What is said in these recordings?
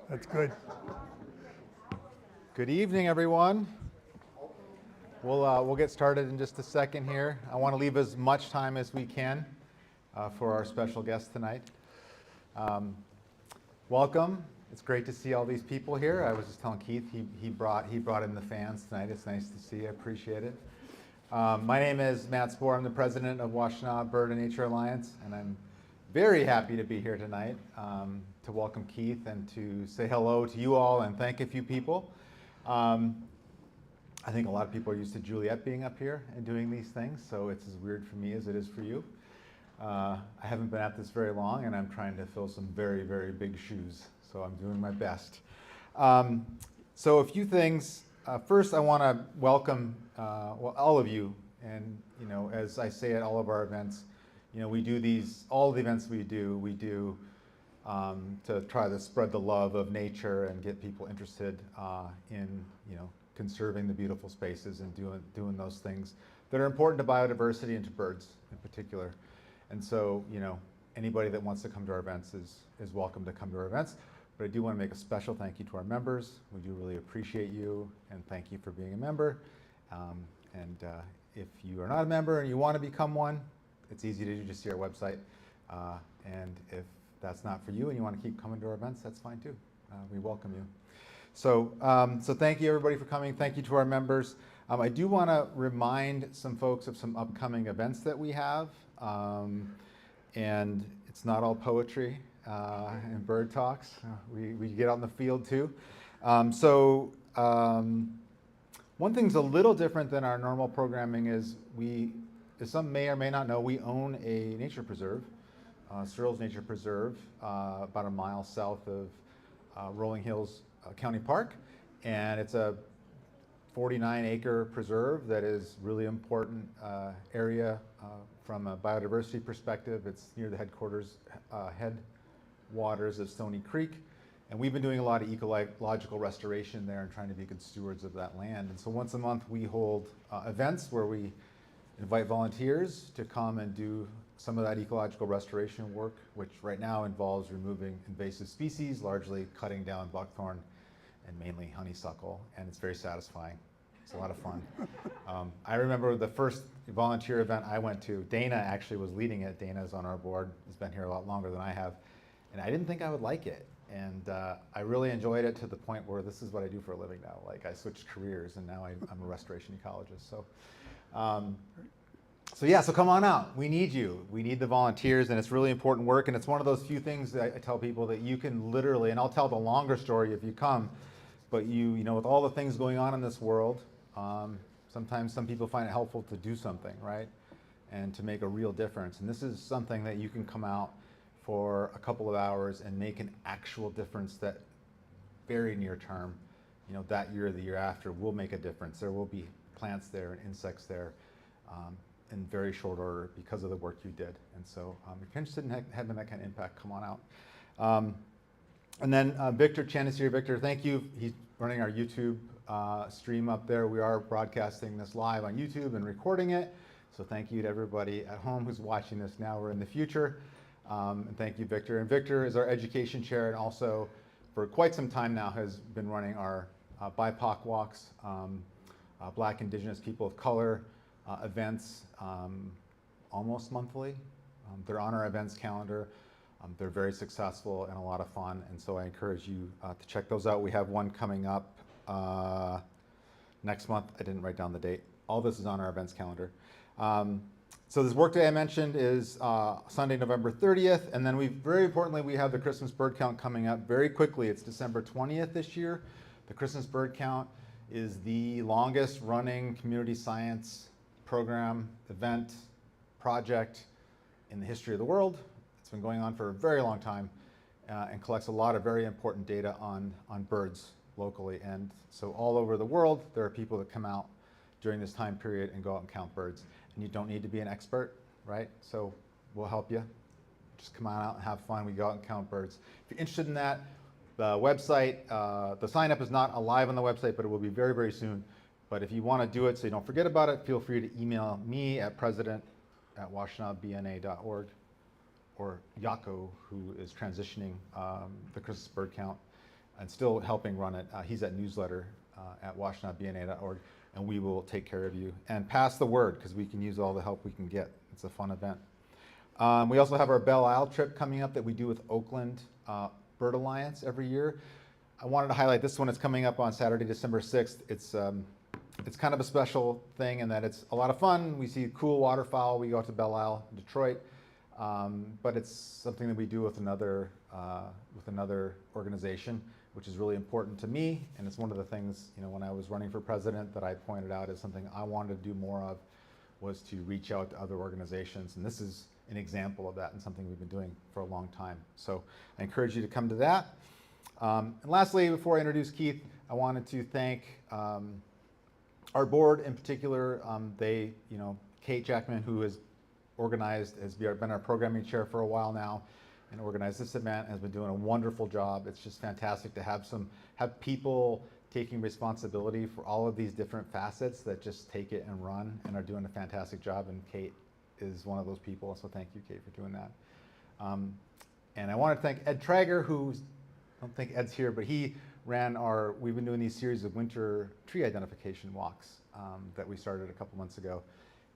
That's good. Good evening, everyone. We'll get started in just a second here. I want to leave as much time as we can for our special guest tonight. Welcome. It's great to see all these people here. I was just telling Keith he brought in the fans tonight. It's nice to see. I appreciate it. My name is Matt Spohr. I'm the president of Washtenaw Bird and Nature Alliance, and I'm very happy to be here tonight to welcome Keith and to say hello to you all and thank a few people. I think a lot of people are used to Juliet being up here and doing these things, so it's as weird for me as it is for you. I haven't been at this very long, and I'm trying to fill some very, very big shoes, so I'm doing my best. So a few things. First, I want to welcome all of you, and as I say at all of our events, we do all the events we do to try to spread the love of nature and get people interested in conserving the beautiful spaces and doing those things that are important to biodiversity and to birds in particular. And so anybody that wants to come to our events is welcome to come to our events. But I do want to make a special thank you to our members. We do really appreciate you and thank you for being a member. If you are not a member and you want to become one, it's easy to do. Just see our website. And if that's not for you and you want to keep coming to our events, that's fine too. We welcome you. So thank you everybody for coming. Thank you to our members. I do want to remind some folks of some upcoming events that we have. And it's not all poetry and bird talks. We get out in the field too. One thing's a little different than our normal programming is as some may or may not know, we own a nature preserve, Searles Nature Preserve, about a mile south of Rolling Hills County Park. And it's a 49-acre preserve that is really important area from a biodiversity perspective. It's near the headwaters of Stony Creek. And we've been doing a lot of ecological restoration there and trying to be good stewards of that land. And so once a month we hold events where we invite volunteers to come and do some of that ecological restoration work, which right now involves removing invasive species, largely cutting down buckthorn and mainly honeysuckle, and it's very satisfying. It's a lot of fun. I remember the first volunteer event I went to, Dana actually was leading it. Dana's on our board, has been here a lot longer than I have, and I didn't think I would like it. And I really enjoyed it to the point where this is what I do for a living now. Like I switched careers and now I'm a restoration ecologist. So come on out. We need you. We need the volunteers, and it's really important work. And it's one of those few things that I tell people that you can literally, and I'll tell the longer story if you come, but with all the things going on in this world, sometimes some people find it helpful to do something, right? And to make a real difference. And this is something that you can come out for a couple of hours and make an actual difference that very near term, that year or the year after will make a difference. There will be plants there and insects there in very short order because of the work you did. And so if you're interested in having that kind of impact, come on out. And then Victor Chen is here. Victor, thank you. He's running our YouTube stream up there. We are broadcasting this live on YouTube and recording it. So thank you to everybody at home who's watching this now or in the future. And thank you, Victor. And Victor is our education chair and also for quite some time now has been running our BIPOC walks, Black, Indigenous, people of color events almost monthly. They're on our events calendar. They're very successful and a lot of fun, and so I encourage you to check those out. We have one coming up next month. I didn't write down the date. All this is on our events calendar. So this work day I mentioned is Sunday, November 30th, and then very importantly, we have the Christmas bird count coming up very quickly. It's December 20th this year. The Christmas bird count is the longest running community science program, event, project in the history of the world. It's been going on for a very long time and collects a lot of very important data on birds locally. And so all over the world, there are people that come out during this time period and go out and count birds. And you don't need to be an expert, right? So we'll help you. Just come on out and have fun. We go out and count birds. If you're interested in that, the website, the sign up is not alive on the website, but it will be very, very soon. But if you want to do it so you don't forget about it, feel free to email me at president@washtenaw.org or Yako, who is transitioning the Christmas bird count and still helping run it. He's at newsletter at washtenaubna.org, and we will take care of you. And pass the word, because we can use all the help we can get. It's a fun event. We also have our Belle Isle trip coming up that we do with Oakland Bird Alliance every year. I wanted to highlight this one. It's coming up on Saturday, December 6th. It's kind of a special thing in that it's a lot of fun. We see cool waterfowl. We go out to Belle Isle, Detroit, but it's something that we do with another organization, which is really important to me. And it's one of the things, when I was running for president, that I pointed out as something I wanted to do more of, was to reach out to other organizations. And this is an example of that, and something we've been doing for a long time. So I encourage you to come to that. And lastly, before I introduce Keith, I wanted to thank our board in particular. Kate Jackman, who has been our programming chair for a while now and organized this event, has been doing a wonderful job. It's just fantastic to have people taking responsibility for all of these different facets that just take it and run and are doing a fantastic job. And Kate is one of those people, so thank you, Kate, for doing that. And I want to thank Ed Traeger, I don't think Ed's here, but he we've been doing these series of winter tree identification walks that we started a couple months ago,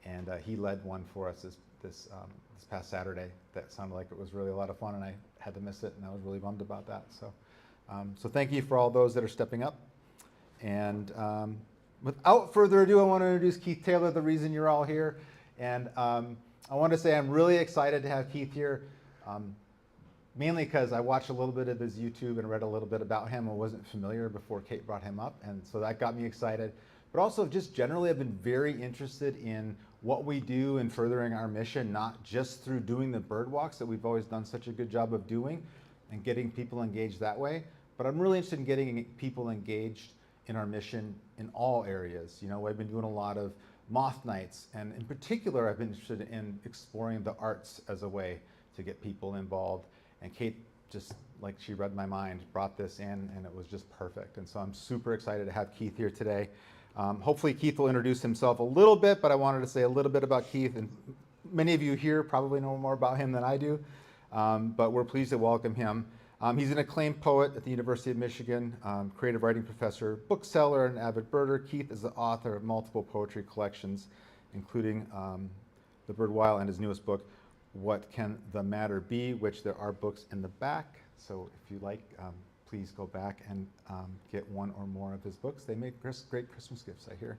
and he led one for us this past Saturday. That sounded like it was really a lot of fun, and I had to miss it, and I was really bummed about that. So thank you for all those that are stepping up. And without further ado, I want to introduce Keith Taylor, the reason you're all here. And I want to say I'm really excited to have Keith here, mainly because I watched a little bit of his YouTube and read a little bit about him. I wasn't familiar before Kate brought him up, and so that got me excited. But also just generally, I've been very interested in what we do in furthering our mission, not just through doing the bird walks that we've always done such a good job of doing and getting people engaged that way, but I'm really interested in getting people engaged in our mission in all areas. I've been doing a lot of moth nights, and in particular, I've been interested in exploring the arts as a way to get people involved. And Kate, just like she read my mind, brought this in, and it was just perfect. And so I'm super excited to have Keith here today. Hopefully Keith will introduce himself a little bit, but I wanted to say a little bit about Keith. And many of you here probably know more about him than I do, but we're pleased to welcome him. He's an acclaimed poet at the University of Michigan, creative writing professor, bookseller, and avid birder. Keith is the author of multiple poetry collections, including The Bird Wild and his newest book, What Can the Matter Be?, which there are books in the back. So if you like, please go back and get one or more of his books. They make great Christmas gifts, I hear.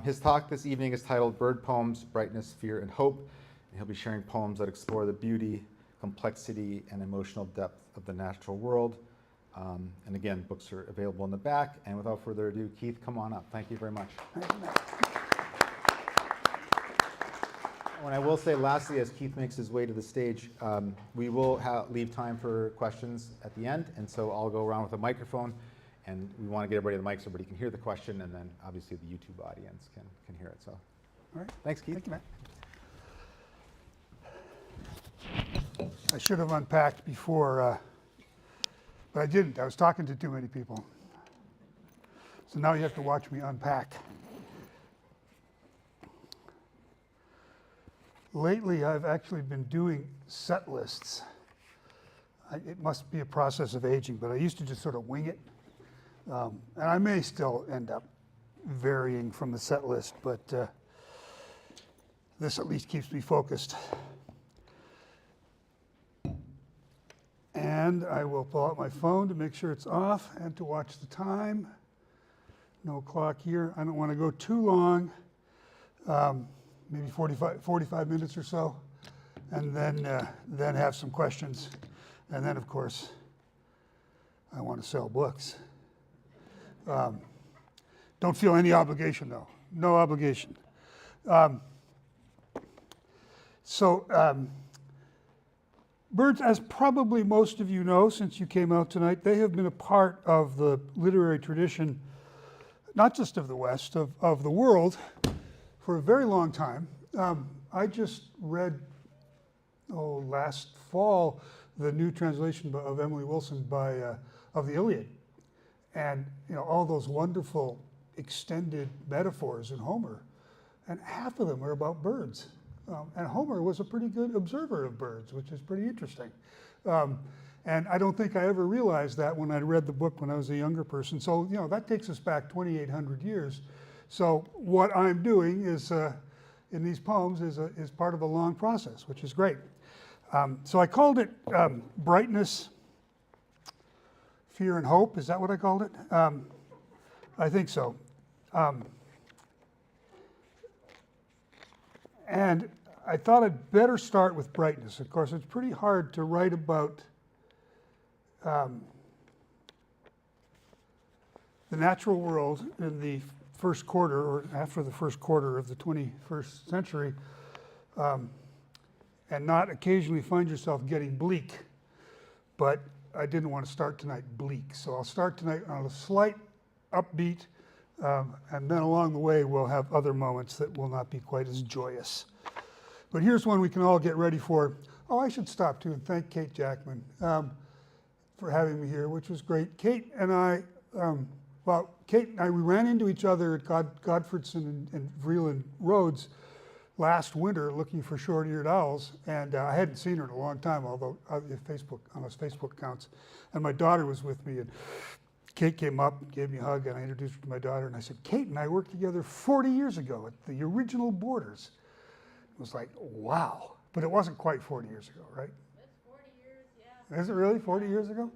His talk this evening is titled Bird Poems, Brightness, Fear, and Hope. And he'll be sharing poems that explore the beauty, complexity, and emotional depth of the natural world. And again, books are available in the back. And without further ado, Keith, come on up. Thank you very much. And I will say lastly, as Keith makes his way to the stage, we will leave time for questions at the end. And so I'll go around with a microphone, and we want to get everybody the mic so everybody can hear the question, and then obviously the YouTube audience can hear it. So, all right. Thanks, Keith. Thank you, Matt. I should have unpacked before, but I didn't. I was talking to too many people. So now you have to watch me unpack. Lately, I've actually been doing set lists. It must be a process of aging, but I used to just sort of wing it. And I may still end up varying from the set list, but this at least keeps me focused. And I will pull out my phone to make sure it's off and to watch the time. No clock here. I don't want to go too long, maybe 45 minutes or so, and then have some questions. And then, of course, I want to sell books. Don't feel any obligation, though. No obligation. Birds, as probably most of you know, since you came out tonight, they have been a part of the literary tradition, not just of the West, of the world, for a very long time. I just read, last fall, the new translation of Emily Wilson of the Iliad. And all those wonderful extended metaphors in Homer, and half of them are about birds. And Homer was a pretty good observer of birds, which is pretty interesting. And I don't think I ever realized that when I read the book when I was a younger person. So, you know, that takes us back 2,800 years. So what I'm doing is, in these poems is part of a long process, which is great. So I called it Brightness, Fear, and Hope. Is that what I called it? I think so. And I thought I'd better start with brightness. Of course, it's pretty hard to write about the natural world in the first quarter or after the first quarter of the 21st century and not occasionally find yourself getting bleak. But I didn't want to start tonight bleak. So I'll start tonight on a slight upbeat, and then along the way we'll have other moments that will not be quite as joyous. But here's one we can all get ready for. Oh, I should stop too and thank Kate Jackman for having me here, which was great. Kate and I, Kate and I, we ran into each other at Godfredson and Vreeland Roads last winter looking for short-eared owls, and I hadn't seen her in a long time, although on those Facebook accounts. And my daughter was with me, and Kate came up and gave me a hug, and I introduced her to my daughter, and I said, Kate and I worked together 40 years ago at the original Borders. It was like, wow. But it wasn't quite 40 years ago, right? That's 40 years, yeah. Is it really 40 years ago?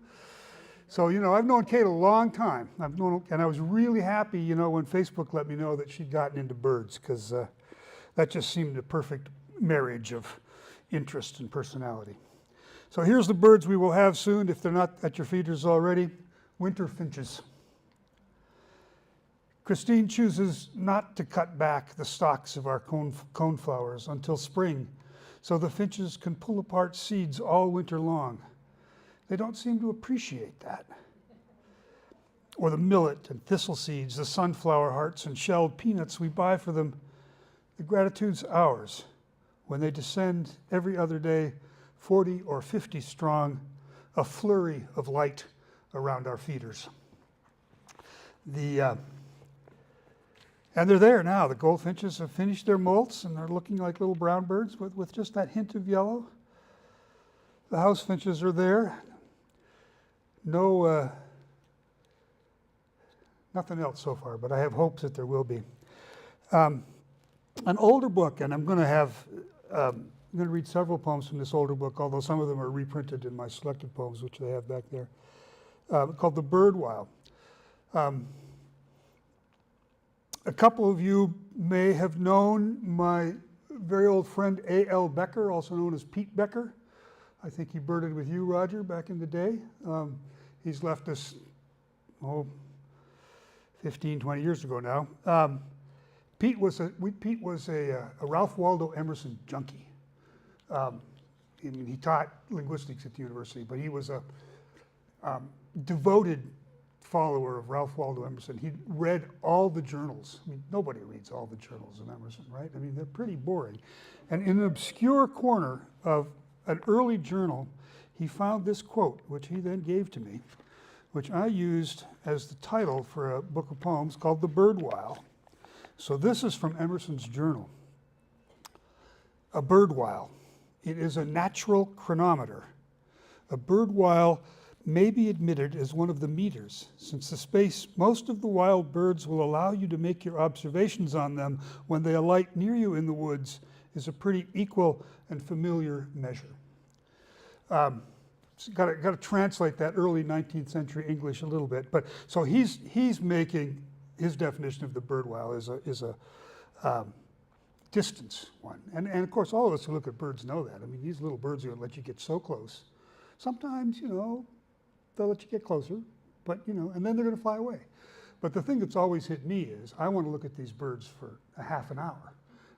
So, you know, I've known Kate a long time. And I was really happy, you know, when Facebook let me know that she'd gotten into birds, because that just seemed a perfect marriage of interest and personality. So here's the birds we will have soon, if they're not at your feeders already. Winter finches. Christine chooses not to cut back the stalks of our coneflowers until spring, so the finches can pull apart seeds all winter long. They don't seem to appreciate that. Or the millet and thistle seeds, the sunflower hearts and shelled peanuts we buy for them. The gratitude's ours when they descend every other day, 40 or 50 strong, a flurry of light around our feeders. And they're there now. The goldfinches have finished their molts and they're looking like little brown birds with just that hint of yellow. The house finches are there. No, nothing else so far, but I have hopes that there will be. An older book, and I'm going to read several poems from this older book, although some of them are reprinted in my selected poems, which they have back there, called The Bird While. A couple of you may have known my very old friend A.L. Becker, also known as Pete Becker. I think he birded with you, Roger, back in the day. He's left us, 15, 20 years ago now. Pete was a Ralph Waldo Emerson junkie. He taught linguistics at the university, but he was a devoted follower of Ralph Waldo Emerson. He read all the journals. I mean, nobody reads all the journals of Emerson, right? I mean, they're pretty boring. And in an obscure corner of an early journal, he found this quote, which he then gave to me, which I used as the title for a book of poems called The Bird While. So this is from Emerson's journal. A bird while. It is a natural chronometer. A bird while may be admitted as one of the meters, since the space most of the wild birds will allow you to make your observations on them when they alight near you in the woods is a pretty equal and familiar measure. Got to translate that early 19th century English a little bit, but so he's making his definition of the bird while is a distance one, and of course all of us who look at birds know that. I mean, these little birds are going to let you get so close. Sometimes, you know, they'll let you get closer, but you know, and then they're going to fly away. But the thing that's always hit me is I want to look at these birds for a half an hour,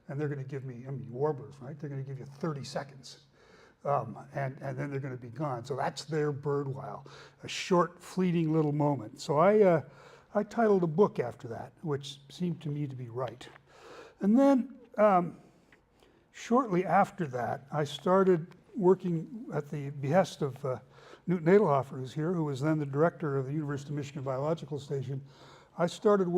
and they're going to give me, I mean, warblers, right? They're going to give you 30 seconds. And then they're going to be gone. So that's their bird while, a short, fleeting little moment. So I titled a book after that, which seemed to me to be right. And then shortly after that, I started working at the behest of Newton Nadelhofer, who's here, who was then the director of the University of Michigan Biological Station. I started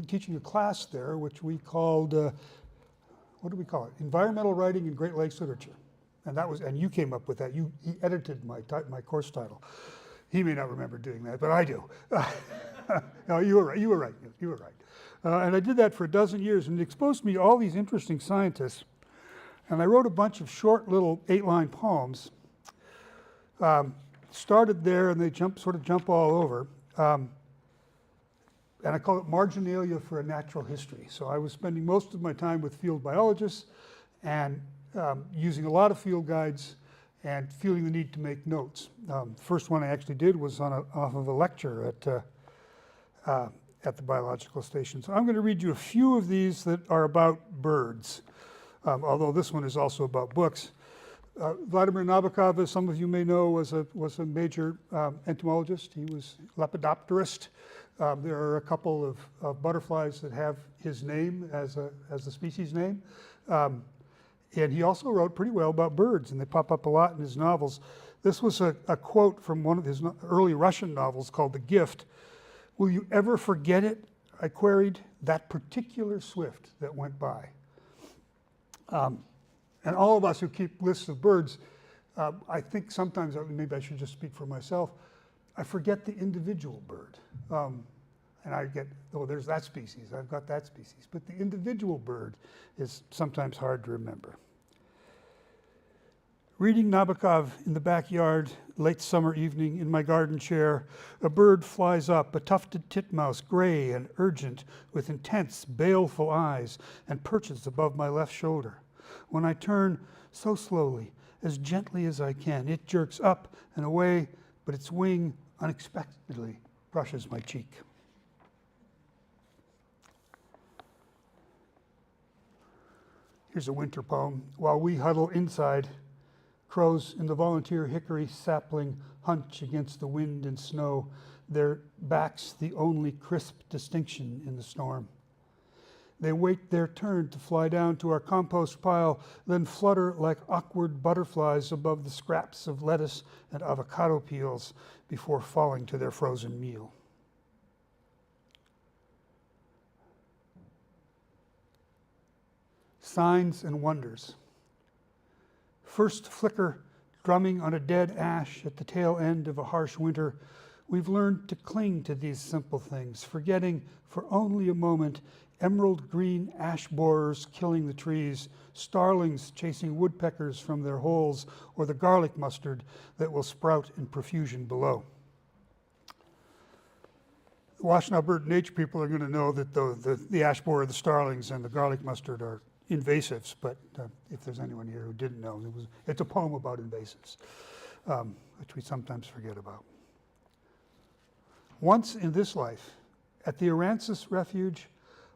teaching a class there, which we called, what do we call it? Environmental Writing in Great Lakes Literature. and you came up with that. He edited my course title. He may not remember doing that, but I do. No, you were right. You were right. You were right. And I did that for a dozen years, and it exposed me to all these interesting scientists. And I wrote a bunch of short little 8-line poems. Started there, and they sort of jump all over. And I call it Marginalia for a Natural History. So I was spending most of my time with field biologists and using a lot of field guides and feeling the need to make notes. First one I actually did was off of a lecture at the biological station. So I'm going to read you a few of these that are about birds, although this one is also about books. Vladimir Nabokov, as some of you may know, was a major entomologist. He was lepidopterist. There are a couple of butterflies that have his name as a species name. And he also wrote pretty well about birds, and they pop up a lot in his novels. This was a quote from one of his early Russian novels called The Gift. "Will you ever forget it?" I queried. "That particular swift that went by." And all of us who keep lists of birds, I think sometimes, maybe I should just speak for myself, I forget the individual bird. And I get, oh, there's that species, I've got that species. But the individual bird is sometimes hard to remember. Reading Nabokov in the backyard, late summer evening, in my garden chair, a bird flies up, a tufted titmouse, gray and urgent, with intense, baleful eyes, and perches above my left shoulder. When I turn, so slowly, as gently as I can, it jerks up and away, but its wing unexpectedly brushes my cheek. Here's a winter poem. While we huddle inside, crows in the volunteer hickory sapling hunch against the wind and snow, their backs the only crisp distinction in the storm. They wait their turn to fly down to our compost pile, then flutter like awkward butterflies above the scraps of lettuce and avocado peels before falling to their frozen meal. Signs and wonders. First flicker drumming on a dead ash at the tail end of a harsh winter, we've learned to cling to these simple things, forgetting for only a moment emerald green ash borers killing the trees, starlings chasing woodpeckers from their holes, or the garlic mustard that will sprout in profusion below. The Washtenaw Bird and Nature people are going to know that the ash borer, the starlings, and the garlic mustard are invasives, but if there's anyone here who didn't know, it's a poem about invasives, which we sometimes forget about. Once in this life, at the Aransas Refuge,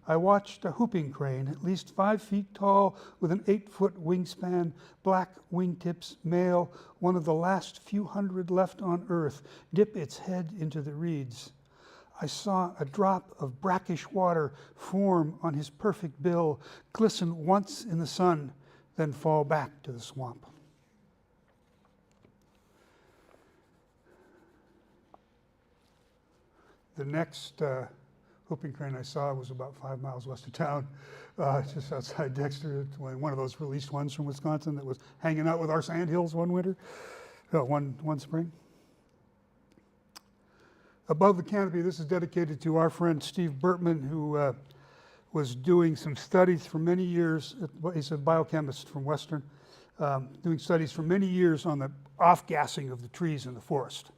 I watched a whooping crane, at least 5 feet tall, with an 8-foot wingspan, black wingtips, male, one of the last few hundred left on Earth, dip its head into the reeds. I saw a drop of brackish water form on his perfect bill, glisten once in the sun, then fall back to the swamp. The next whooping crane I saw was about 5 miles west of town, just outside Dexter. It's one of those released ones from Wisconsin that was hanging out with our sandhills one winter, one spring. Above the canopy, this is dedicated to our friend Steve Bertman, who was doing some studies for many years. He's a biochemist from Western, doing studies for many years on the off-gassing of the trees in the forest.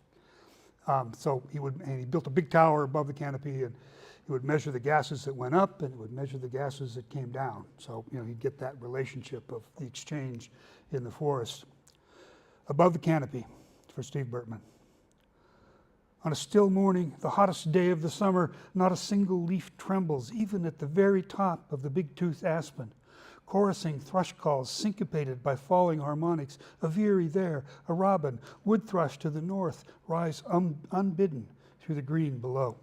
So he built a big tower above the canopy, and he would measure the gases that went up, and it would measure the gases that came down. So he'd get that relationship of the exchange in the forest. Above the canopy for Steve Bertman. On a still morning, the hottest day of the summer, not a single leaf trembles, even at the very top of the big-toothed aspen. Chorusing thrush calls syncopated by falling harmonics, a veery there, a robin, wood thrush to the north, rise unbidden through the green below.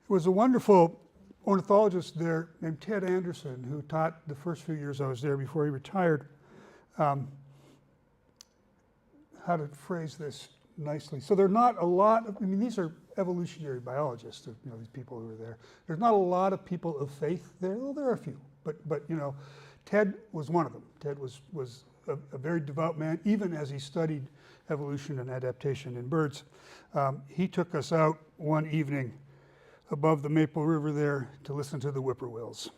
There was a wonderful ornithologist there named Ted Anderson, who taught the first few years I was there before he retired. How to phrase this nicely. So there are not a lot of, these are evolutionary biologists, these people who are there. There's not a lot of people of faith there. Well, there are a few, but Ted was one of them. Ted was a very devout man, even as he studied evolution and adaptation in birds. He took us out one evening above the Maple River there to listen to the whippoorwills.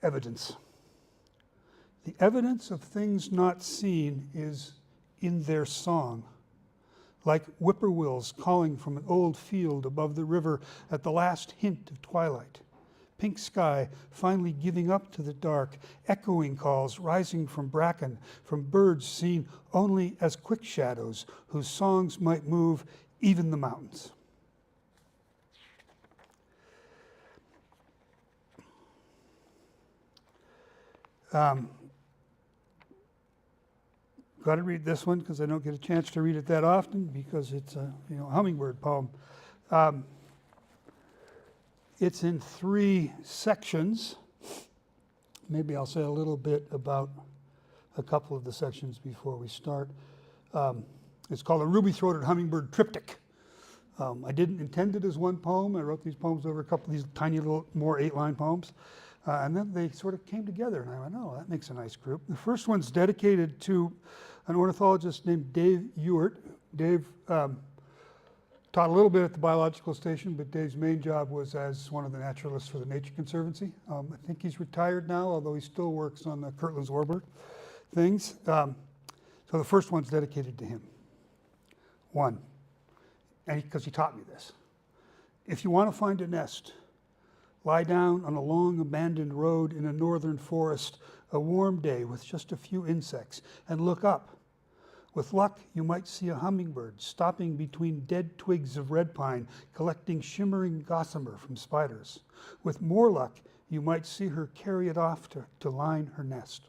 Evidence. The evidence of things not seen is in their song, like whippoorwills calling from an old field above the river at the last hint of twilight. Pink sky finally giving up to the dark, echoing calls rising from bracken, from birds seen only as quick shadows whose songs might move even the mountains. Got to read this one because I don't get a chance to read it that often because it's a hummingbird poem. It's in 3 sections. Maybe I'll say a little bit about a couple of the sections before we start. It's called a ruby-throated hummingbird triptych. I didn't intend it as one poem. I wrote these poems over a couple of these tiny little more 8-line poems. And then they sort of came together, and I went, oh, that makes a nice group. The first one's dedicated to an ornithologist named Dave Ewart. Dave taught a little bit at the biological station, but Dave's main job was as one of the naturalists for the Nature Conservancy. I think he's retired now, although he still works on the Kirtland's warbird things. So the first one's dedicated to him. 1, and because he taught me this. If you want to find a nest, lie down on a long abandoned road in a northern forest, a warm day with just a few insects, and look up. With luck, you might see a hummingbird stopping between dead twigs of red pine, collecting shimmering gossamer from spiders. With more luck, you might see her carry it off to line her nest.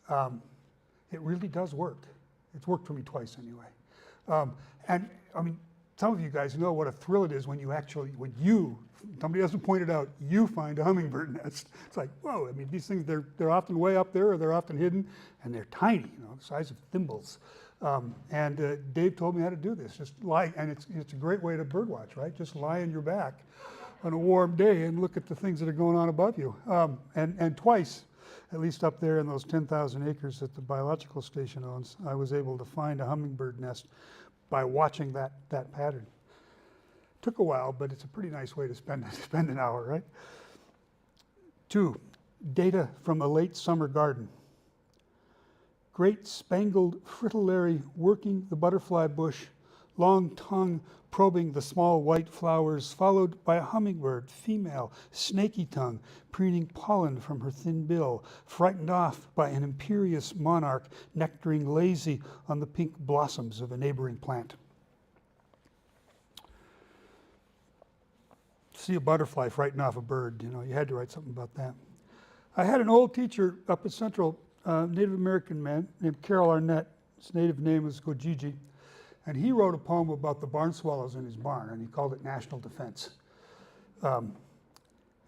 It really does work. It's worked for me twice anyway. And I mean, some of you guys know what a thrill it is when somebody hasn't pointed out, you find a hummingbird nest. It's like, whoa, I mean, these things, they're often way up there, or they're often hidden, and they're tiny, the size of thimbles. And Dave told me how to do this. Just lie, and it's a great way to birdwatch, right? Just lie on your back on a warm day and look at the things that are going on above you. And twice, at least up there in those 10,000 acres that the biological station owns, I was able to find a hummingbird nest by watching that pattern. Took a while, but it's a pretty nice way to spend an hour, right? 2, data from a late summer garden. Great spangled fritillary working the butterfly bush, long tongue probing the small white flowers, followed by a hummingbird, female, snaky tongue, preening pollen from her thin bill, frightened off by an imperious monarch nectaring lazy on the pink blossoms of a neighboring plant. See a butterfly frighten off a bird, you had to write something about that. I had an old teacher up at Central, Native American man named Carol Arnett. His native name was Gojiji. And he wrote a poem about the barn swallows in his barn, and he called it National Defense,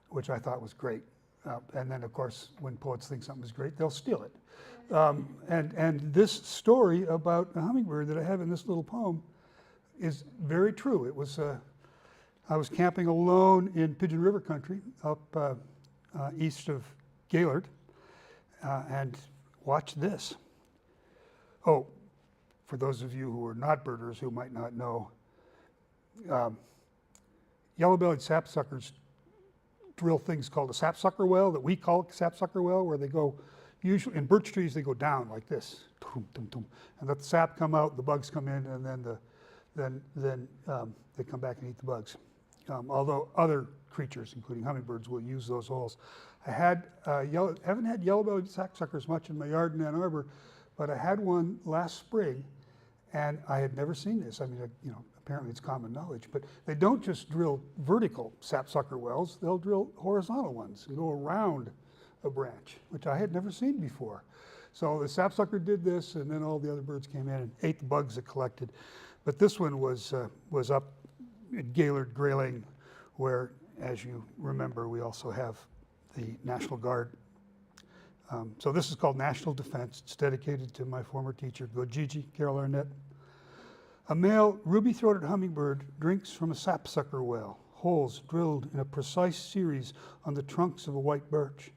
which I thought was great. And then, of course, when poets think something is great, they'll steal it. And this story about a hummingbird that I have in this little poem is very true. It was I was camping alone in Pigeon River country up east of Gaylord, and watched this. Oh, for those of you who are not birders who might not know, yellow-bellied sapsuckers drill things called a sapsucker well, that we call a sapsucker well, where they go, usually in birch trees, they go down like this, and let the sap come out, the bugs come in, and then they come back and eat the bugs. Although other creatures, including hummingbirds, will use those holes. I haven't had yellow-bellied sapsuckers much in my yard in Ann Arbor, but I had one last spring, and I had never seen this. I mean, apparently it's common knowledge, but they don't just drill vertical sapsucker wells, they'll drill horizontal ones and go around a branch, which I had never seen before. So the sapsucker did this, and then all the other birds came in and ate the bugs it collected. But this one was up at Gaylord Grayling, where, as you remember, we also have the National Guard. So this is called National Defense. It's dedicated to my former teacher, Gojiji, Carol Arnett. A male ruby-throated hummingbird drinks from a sapsucker well, holes drilled in a precise series on the trunks of a white birch.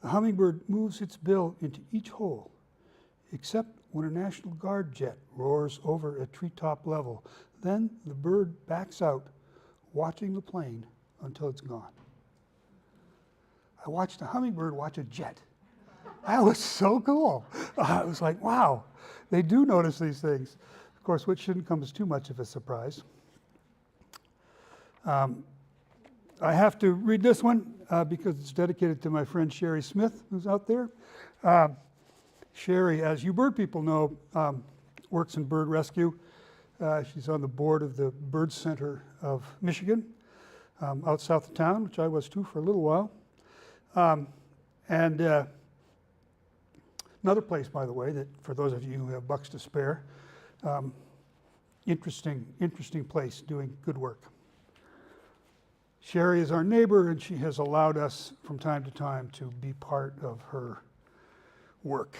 The hummingbird moves its bill into each hole, except when a National Guard jet roars over at treetop level. Then the bird backs out, watching the plane until it's gone. I watched a hummingbird watch a jet. That was so cool. I was like, wow, they do notice these things. Of course, which shouldn't come as too much of a surprise. I have to read this one because it's dedicated to my friend Sherry Smith, who's out there. Sherry, as you bird people know, works in bird rescue. She's on the board of the Bird Center of Michigan, out south of town, which I was too for a little while. And another place, by the way, that for those of you who have bucks to spare, interesting place doing good work. Sherry is our neighbor, and she has allowed us from time to time to be part of her work,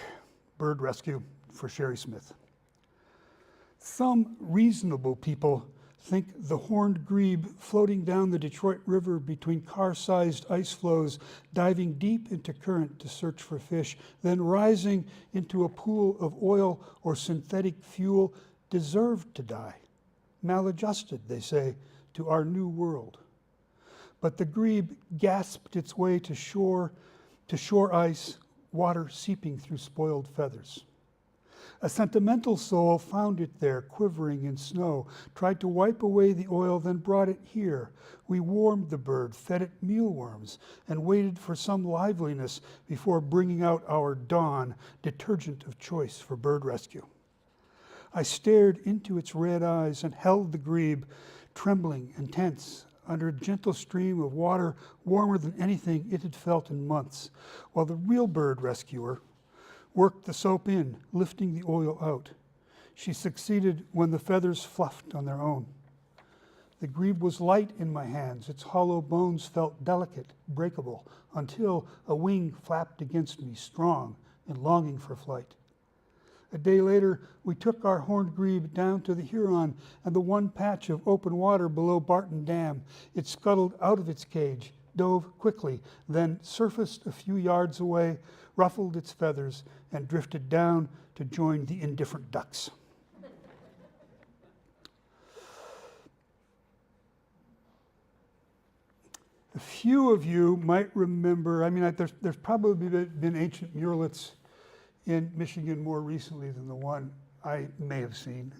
bird rescue for Sherry Smith. Some reasonable people think the horned grebe floating down the Detroit River between car-sized ice floes, diving deep into current to search for fish, then rising into a pool of oil or synthetic fuel, deserved to die. Maladjusted, they say, to our new world. But the grebe gasped its way to shore ice, water seeping through spoiled feathers. A sentimental soul found it there, quivering in snow, tried to wipe away the oil, then brought it here. We warmed the bird, fed it mealworms, and waited for some liveliness before bringing out our Dawn, detergent of choice for bird rescue. I stared into its red eyes and held the grebe, trembling and tense, under a gentle stream of water warmer than anything it had felt in months, while the real bird rescuer worked the soap in, lifting the oil out. She succeeded when the feathers fluffed on their own. The grebe was light in my hands. Its hollow bones felt delicate, breakable, until a wing flapped against me, strong and longing for flight. A day later, we took our horned grebe down to the Huron and the one patch of open water below Barton Dam. It scuttled out of its cage, dove quickly, then surfaced a few yards away, ruffled its feathers, and drifted down to join the indifferent ducks. A few of you might remember, there's probably been ancient murrelets in Michigan more recently than the one I may have seen.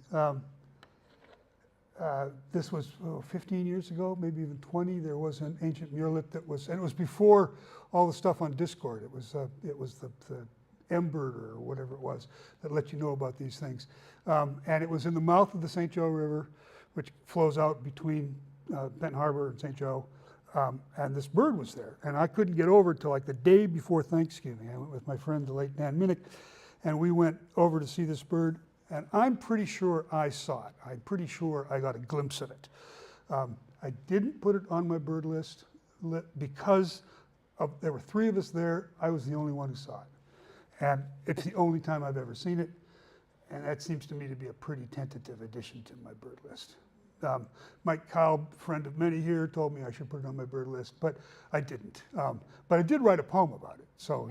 This was 15 years ago, maybe even 20. There was an ancient murrelet that was, and it was before all the stuff on Discord. It was the M-Bird or whatever it was that let you know about these things. And it was in the mouth of the St. Joe River, which flows out between Benton Harbor and St. Joe. And this bird was there. And I couldn't get over till like the day before Thanksgiving. I went with my friend, the late Dan Minnick, and we went over to see this bird. And I'm pretty sure I saw it. I'm pretty sure I got a glimpse of it. I didn't put it on my bird list because there were three of us there. I was the only one who saw it. And it's the only time I've ever seen it. And that seems to me to be a pretty tentative addition to my bird list. Mike Kyle, friend of many here, told me I should put it on my bird list, but I didn't. But I did write a poem about it, so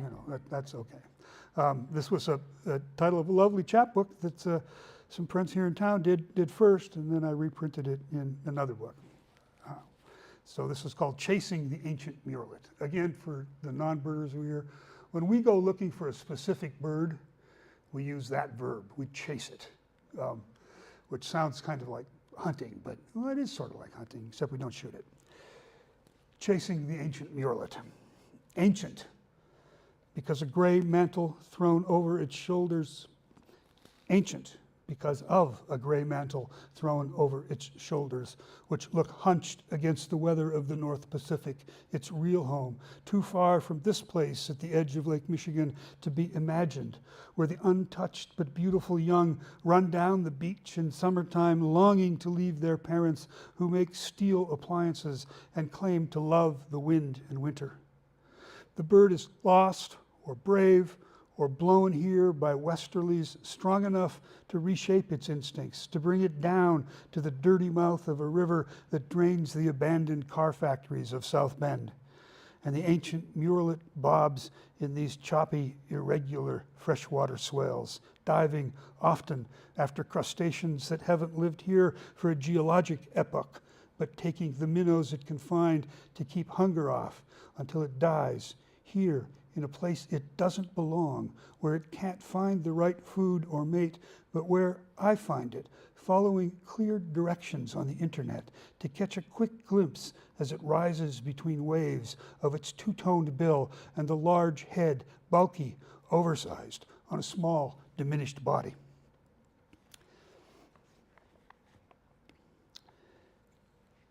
that's okay. This was a title of a lovely chapbook that some friends here in town did first, and then I reprinted it in another book. So this is called Chasing the Ancient Murrelet. Again, for the non-birders who are here, when we go looking for a specific bird, we use that verb. We chase it, which sounds kind of like hunting, but well, it is sort of like hunting, except we don't shoot it. Chasing the ancient murrelet. Ancient, because a gray mantle thrown over its shoulders. Ancient, because of a gray mantle thrown over its shoulders, which look hunched against the weather of the North Pacific, its real home, too far from this place at the edge of Lake Michigan to be imagined, where the untouched but beautiful young run down the beach in summertime, longing to leave their parents who make steel appliances and claim to love the wind and winter. The bird is lost or brave or blown here by westerlies strong enough to reshape its instincts, to bring it down to the dirty mouth of a river that drains the abandoned car factories of South Bend, and the ancient murrelet bobs in these choppy, irregular freshwater swales, diving often after crustaceans that haven't lived here for a geologic epoch, but taking the minnows it can find to keep hunger off until it dies here in a place it doesn't belong, where it can't find the right food or mate, but where I find it, following clear directions on the internet to catch a quick glimpse as it rises between waves of its two-toned bill and the large head, bulky, oversized, on a small, diminished body.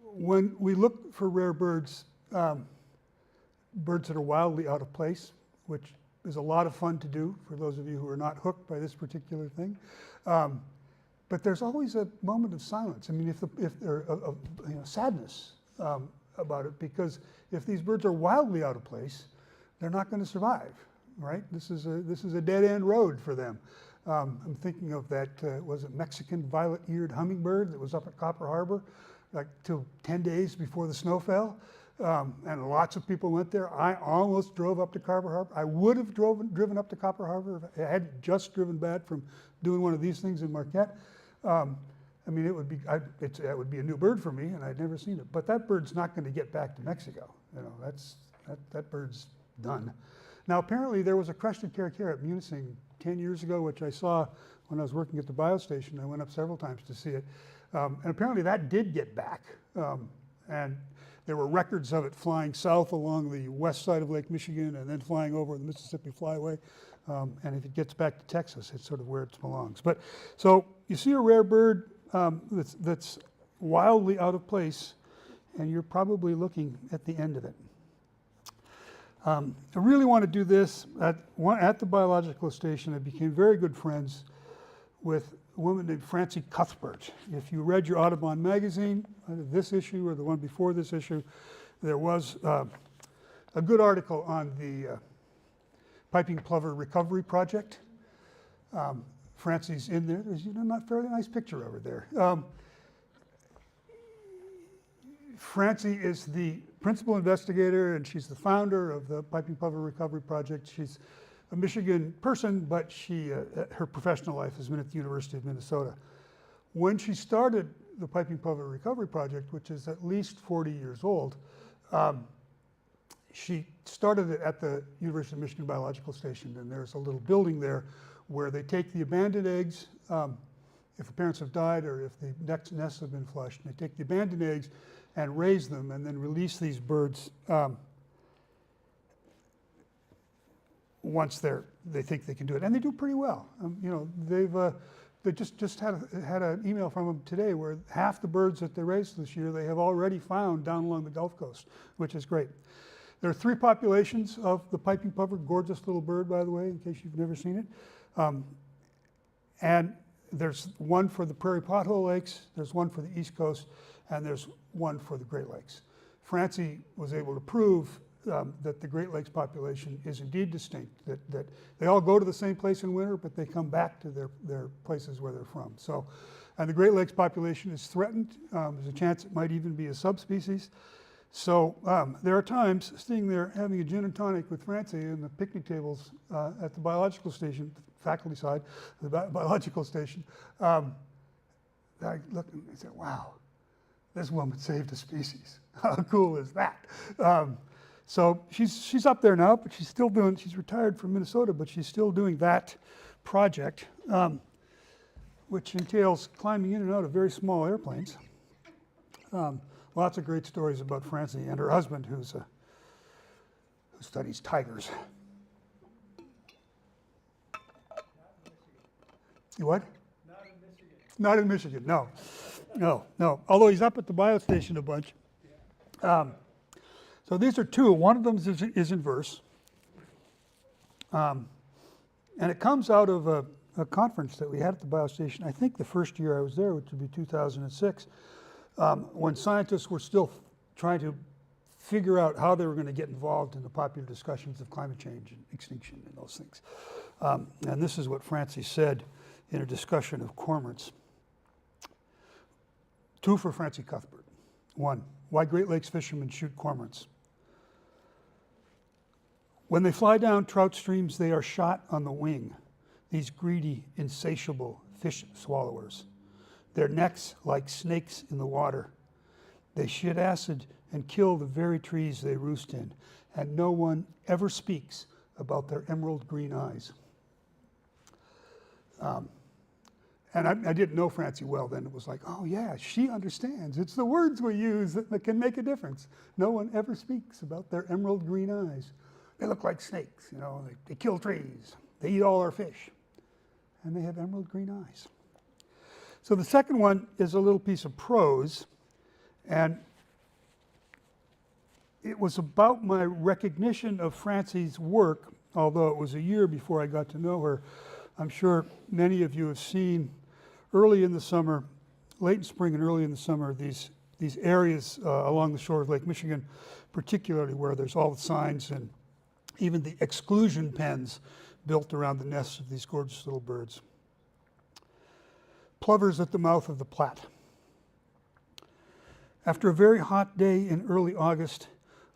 When we look for rare birds, birds that are wildly out of place, which is a lot of fun to do for those of you who are not hooked by this particular thing. But there's always a moment of silence. I mean, if there sadness about it, because if these birds are wildly out of place, they're not going to survive, right? This is a dead end road for them. I'm thinking of that was it Mexican violet-eared hummingbird that was up at Copper Harbor, like till 10 days before the snow fell. And lots of people went there. I almost drove up to Copper Harbor. I would have driven up to Copper Harbor if I hadn't just driven back from doing one of these things in Marquette. I mean, it would be that would be a new bird for me, and I'd never seen it. But that bird's not going to get back to Mexico. You know, that bird's done. Now, apparently, there was a crested caracara at Munising 10 years ago, which I saw when I was working at the biostation. I went up several times to see it, and apparently that did get back. And there were records of it flying south along the west side of Lake Michigan and then flying over the Mississippi Flyway. And if it gets back to Texas, it's sort of where it belongs. But so you see a rare bird that's wildly out of place, and you're probably looking at the end of it. I really want to do this. At the biological station, I became very good friends with a woman named Francie Cuthbert. If you read your Audubon magazine, either this issue or the one before this issue, there was a good article on the Piping Plover Recovery Project. Francie's in there. There's a fairly nice picture over there. Francie is the principal investigator, and she's the founder of the Piping Plover Recovery Project. She's a Michigan person, but her professional life has been at the University of Minnesota. When she started the Piping Plover Recovery Project, which is at least 40 years old, she started it at the University of Michigan Biological Station, and there's a little building there where they take the abandoned eggs, if the parents have died or if the nests have been flushed, and they take the abandoned eggs and raise them and then release these birds once they think they can do it, and they do pretty well. They just had an email from them today where half the birds that they raised this year they have already found down along the Gulf Coast, which is great. There are 3 populations of the piping plover, gorgeous little bird, by the way, in case you've never seen it. And there's one for the prairie pothole lakes, there's one for the East Coast, and there's one for the Great Lakes. Francie was able to prove that the Great Lakes population is indeed distinct, that they all go to the same place in winter, but they come back to their places where they're from. So, and the Great Lakes population is threatened. There's a chance it might even be a subspecies. So there are times sitting there having a gin and tonic with Francie in the picnic tables at the biological station, faculty side, the biological station. I look and I say, wow, this woman saved a species. How cool is that? So she's up there now, but she's retired from Minnesota, but she's still doing that project, which entails climbing in and out of very small airplanes. Lots of great stories about Francie and her husband, who studies tigers. You what? Not in Michigan. Not in Michigan, no. Although he's up at the biostation a bunch. So these are 2. One of them is in verse. And it comes out of a conference that we had at the biostation, I think the first year I was there, which would be 2006, when scientists were still trying to figure out how they were going to get involved in the popular discussions of climate change and extinction and those things. And this is what Francie said in a discussion of cormorants. 2 for Francie Cuthbert. 1, why Great Lakes fishermen shoot cormorants. When they fly down trout streams, they are shot on the wing, these greedy, insatiable fish swallowers. Their necks like snakes in the water. They shit acid and kill the very trees they roost in, and no one ever speaks about their emerald green eyes. And I didn't know Francie well then. It was like, oh yeah, she understands. It's the words we use that can make a difference. No one ever speaks about their emerald green eyes. They look like snakes, you know, they kill trees. They eat all our fish. And they have emerald green eyes. So the second one is a little piece of prose. And it was about my recognition of Francie's work, although it was a year before I got to know her. I'm sure many of you have seen early in the summer, late in spring and early in the summer, these areas along the shore of Lake Michigan, particularly where there's all the signs and even the exclusion pens built around the nests of these gorgeous little birds. Plovers at the mouth of the Platte. After a very hot day in early August,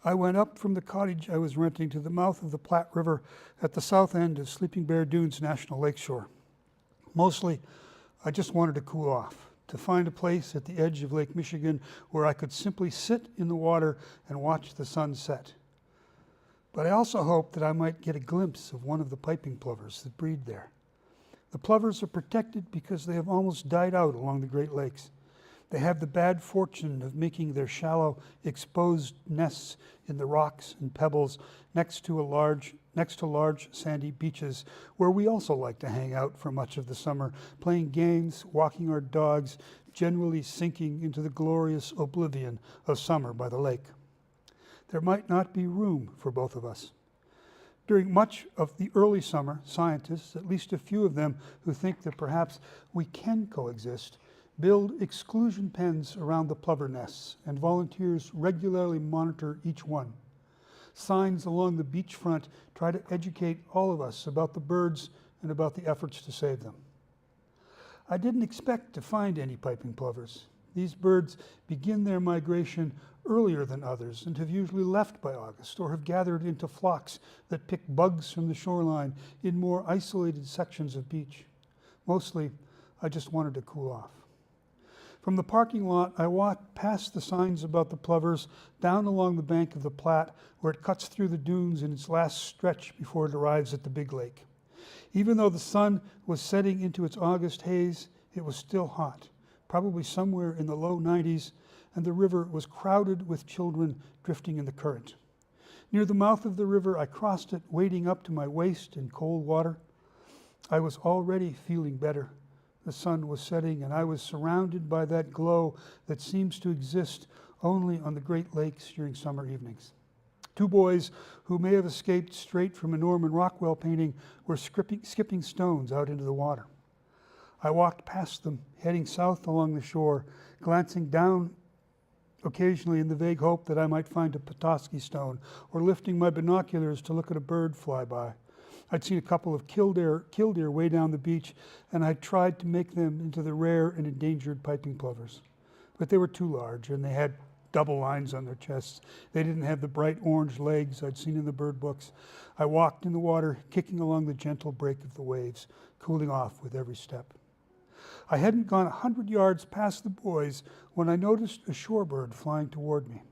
I went up from the cottage I was renting to the mouth of the Platte River at the south end of Sleeping Bear Dunes National Lakeshore. Mostly, I just wanted to cool off, to find a place at the edge of Lake Michigan where I could simply sit in the water and watch the sun set. But I also hoped that I might get a glimpse of one of the piping plovers that breed there. The plovers are protected because they have almost died out along the Great Lakes. They have the bad fortune of making their shallow, exposed nests in the rocks and pebbles next to large sandy beaches, where we also like to hang out for much of the summer, playing games, walking our dogs, generally sinking into the glorious oblivion of summer by the lake. There might not be room for both of us. During much of the early summer, scientists, at least a few of them who think that perhaps we can coexist, build exclusion pens around the plover nests, and volunteers regularly monitor each one. Signs along the beachfront try to educate all of us about the birds and about the efforts to save them. I didn't expect to find any piping plovers. These birds begin their migration earlier than others and have usually left by August or have gathered into flocks that pick bugs from the shoreline in more isolated sections of beach. Mostly, I just wanted to cool off. From the parking lot, I walked past the signs about the plovers, down along the bank of the Platte, where it cuts through the dunes in its last stretch before it arrives at the big lake. Even though the sun was setting into its August haze, it was still hot, probably somewhere in the low 90s, and the river was crowded with children drifting in the current. Near the mouth of the river, I crossed it, wading up to my waist in cold water. I was already feeling better. The sun was setting, and I was surrounded by that glow that seems to exist only on the Great Lakes during summer evenings. 2 boys who may have escaped straight from a Norman Rockwell painting were skipping stones out into the water. I walked past them, heading south along the shore, glancing down occasionally in the vague hope that I might find a Petoskey stone, or lifting my binoculars to look at a bird fly by. I'd seen a couple of killdeer way down the beach, and I tried to make them into the rare and endangered piping plovers. But they were too large, and they had double lines on their chests. They didn't have the bright orange legs I'd seen in the bird books. I walked in the water, kicking along the gentle break of the waves, cooling off with every step. I hadn't gone 100 yards past the boys when I noticed a shorebird flying toward me.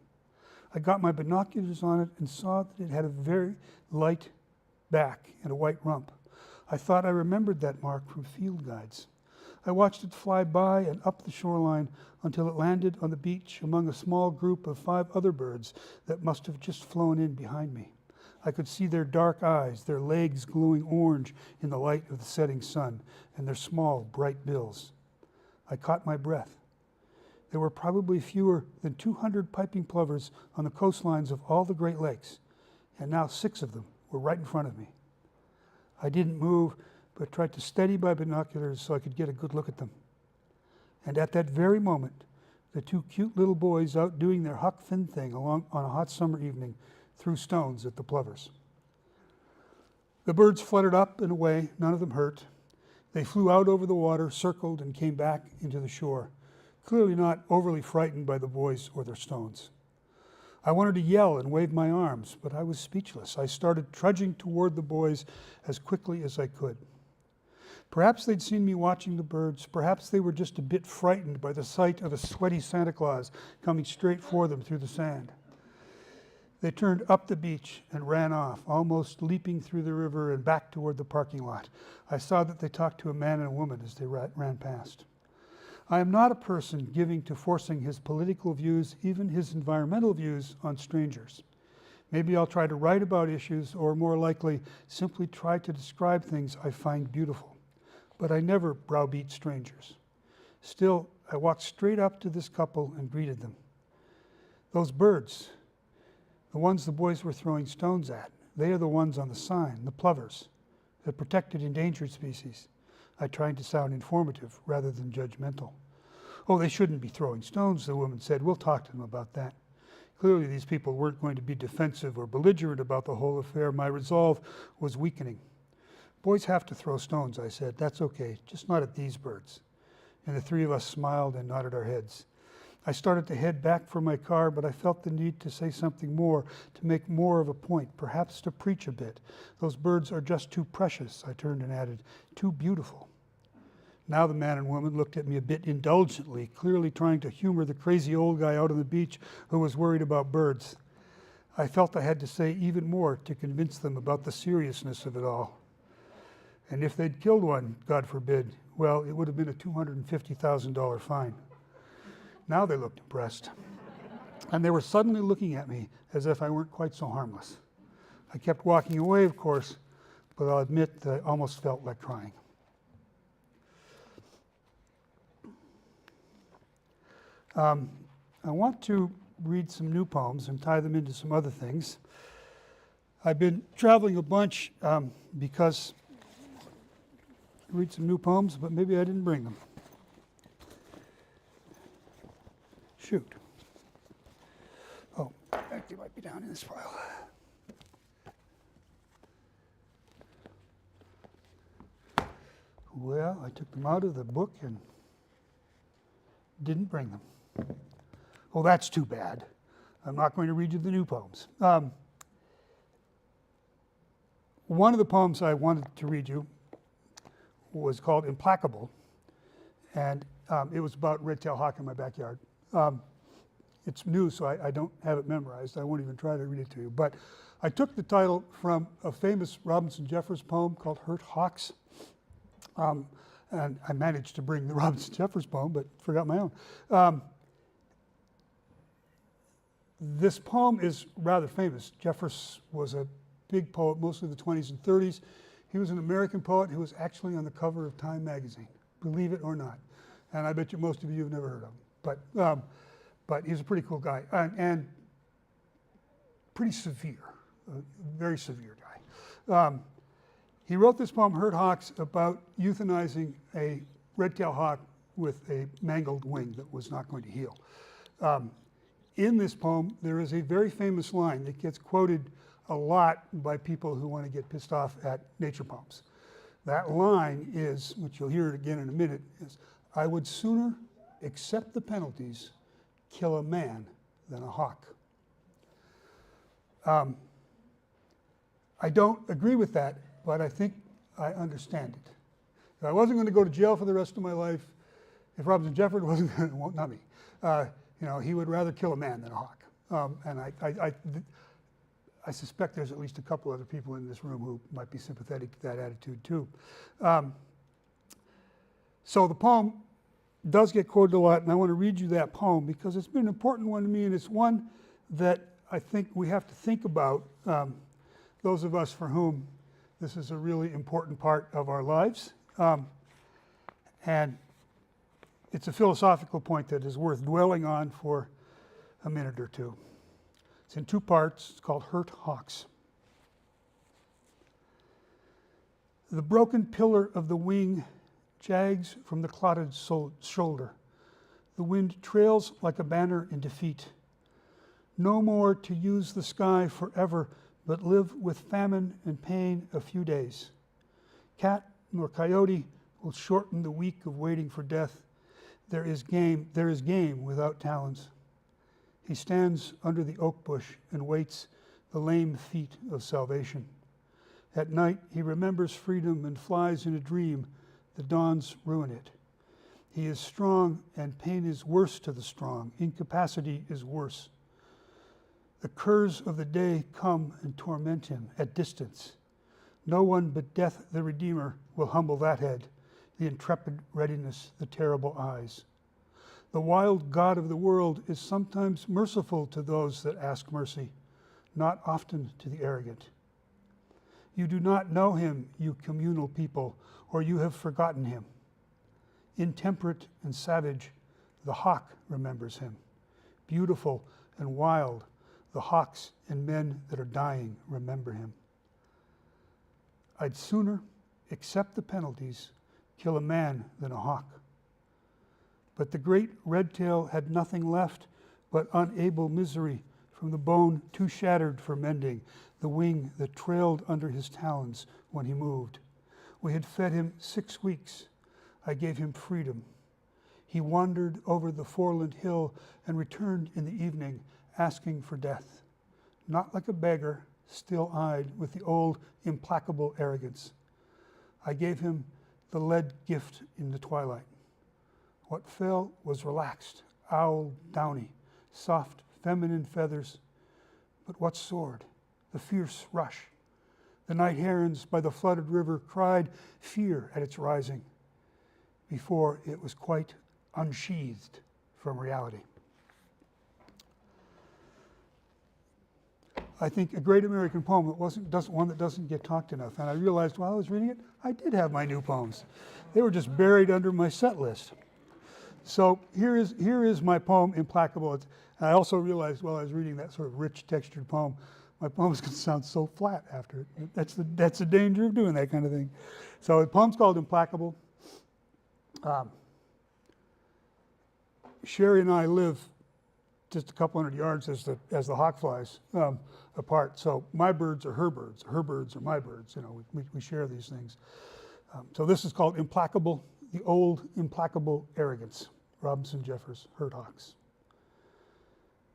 I got my binoculars on it and saw that it had a very light back and a white rump. I thought I remembered that mark from field guides. I watched it fly by and up the shoreline until it landed on the beach among a small group of 5 other birds that must have just flown in behind me. I could see their dark eyes, their legs glowing orange in the light of the setting sun, and their small, bright bills. I caught my breath. There were probably fewer than 200 piping plovers on the coastlines of all the Great Lakes, and now 6 of them were right in front of me. I didn't move, but tried to steady my binoculars so I could get a good look at them. And at that very moment, the 2 cute little boys out doing their Huck Finn thing on a hot summer evening threw stones at the plovers. The birds fluttered up and away, none of them hurt. They flew out over the water, circled, and came back into the shore, clearly not overly frightened by the boys or their stones. I wanted to yell and wave my arms, but I was speechless. I started trudging toward the boys as quickly as I could. Perhaps they'd seen me watching the birds. Perhaps they were just a bit frightened by the sight of a sweaty Santa Claus coming straight for them through the sand. They turned up the beach and ran off, almost leaping through the river and back toward the parking lot. I saw that they talked to a man and a woman as they ran past. I am not a person giving to forcing his political views, even his environmental views, on strangers. Maybe I'll try to write about issues, or more likely, simply try to describe things I find beautiful. But I never browbeat strangers. Still, I walked straight up to this couple and greeted them. Those birds, the ones the boys were throwing stones at, they are the ones on the sign, the plovers, the protected endangered species. I tried to sound informative rather than judgmental. Oh, they shouldn't be throwing stones, the woman said. We'll talk to them about that. Clearly, these people weren't going to be defensive or belligerent about the whole affair. My resolve was weakening. Boys have to throw stones, I said. That's okay, just not at these birds. And the three of us smiled and nodded our heads. I started to head back for my car, but I felt the need to say something more, to make more of a point, perhaps to preach a bit. Those birds are just too precious, I turned and added, too beautiful. Now the man and woman looked at me a bit indulgently, clearly trying to humor the crazy old guy out on the beach who was worried about birds. I felt I had to say even more to convince them about the seriousness of it all. And if they'd killed one, God forbid, well, it would have been a $250,000 fine. Now they looked impressed. And they were suddenly looking at me as if I weren't quite so harmless. I kept walking away, of course, but I'll admit that I almost felt like crying. I want to read some new poems and tie them into some other things. I've been traveling a bunch because I read some new poems, but maybe I didn't bring them. Shoot. Oh, they might be down in this file. Well, I took them out of the book and didn't bring them. Oh, that's too bad. I'm not going to read you the new poems. One of the poems I wanted to read you was called Implacable, and it was about red-tailed hawk in my backyard. It's new, so I don't have it memorized. I won't even try to read it to you. But I took the title from a famous Robinson Jeffers poem called Hurt Hawks. And I managed to bring the Robinson Jeffers poem, but forgot my own. This poem is rather famous. Jeffers was a big poet, mostly the 20s and 30s. He was an American poet who was actually on the cover of Time magazine, believe it or not. And I bet you most of you have never heard of him. But he's a pretty cool guy and pretty severe, a very severe guy. He wrote this poem, Hurt Hawks, about euthanizing a red-tailed hawk with a mangled wing that was not going to heal. In this poem, there is a very famous line that gets quoted a lot by people who want to get pissed off at nature poems. That line is, which you'll hear it again in a minute, is, I would sooner accept the penalties, kill a man than a hawk. I don't agree with that, but I think I understand it. If I wasn't going to go to jail for the rest of my life, if Robinson Jeffers wasn't going to, well, not me, he would rather kill a man than a hawk. And I suspect there's at least a couple other people in this room who might be sympathetic to that attitude too. So the poem does get quoted a lot, and I want to read you that poem because it's been an important one to me, and it's one that I think we have to think about, those of us for whom this is a really important part of our lives. And it's a philosophical point that is worth dwelling on for a minute or two. It's in two parts. It's called Hurt Hawks. The broken pillar of the wing jags from the clotted shoulder. The wind trails like a banner in defeat. No more to use the sky forever but live with famine and pain a few days. Cat nor coyote will shorten the week of waiting for death. There is game without talons. He stands under the oak bush and waits the lame feet of salvation. At night he remembers freedom and flies in a dream. The dawns ruin it. He is strong, and pain is worse to the strong. Incapacity is worse. The curs of the day come and torment him at distance. No one but death the Redeemer will humble that head, the intrepid readiness, the terrible eyes. The wild God of the world is sometimes merciful to those that ask mercy, not often to the arrogant. You do not know him, you communal people, or you have forgotten him. Intemperate and savage, the hawk remembers him. Beautiful and wild, the hawks and men that are dying remember him. I'd sooner accept the penalties, kill a man than a hawk. But the great red-tail had nothing left but unable misery, from the bone too shattered for mending, the wing that trailed under his talons when he moved. We had fed him 6 weeks. I gave him freedom. He wandered over the foreland hill and returned in the evening, asking for death. Not like a beggar, still-eyed with the old implacable arrogance. I gave him the lead gift in the twilight. What fell was relaxed, owl downy, soft feminine feathers. But what soared? The fierce rush. The night herons by the flooded river cried fear at its rising, before it was quite unsheathed from reality. I think a great American poem that doesn't get talked enough. And I realized while I was reading it, I did have my new poems. They were just buried under my set list. So here is my poem, Implacable. And I also realized while I was reading that sort of rich textured poem, my poem's going to sound so flat after it. That's the danger of doing that kind of thing. So the poem's called Implacable. Sherry and I live just a couple hundred yards as the hawk flies apart. So my birds are her birds are my birds. You know, we share these things. So this is called Implacable, the old implacable arrogance. Robinson Jeffers, Herd Hawks.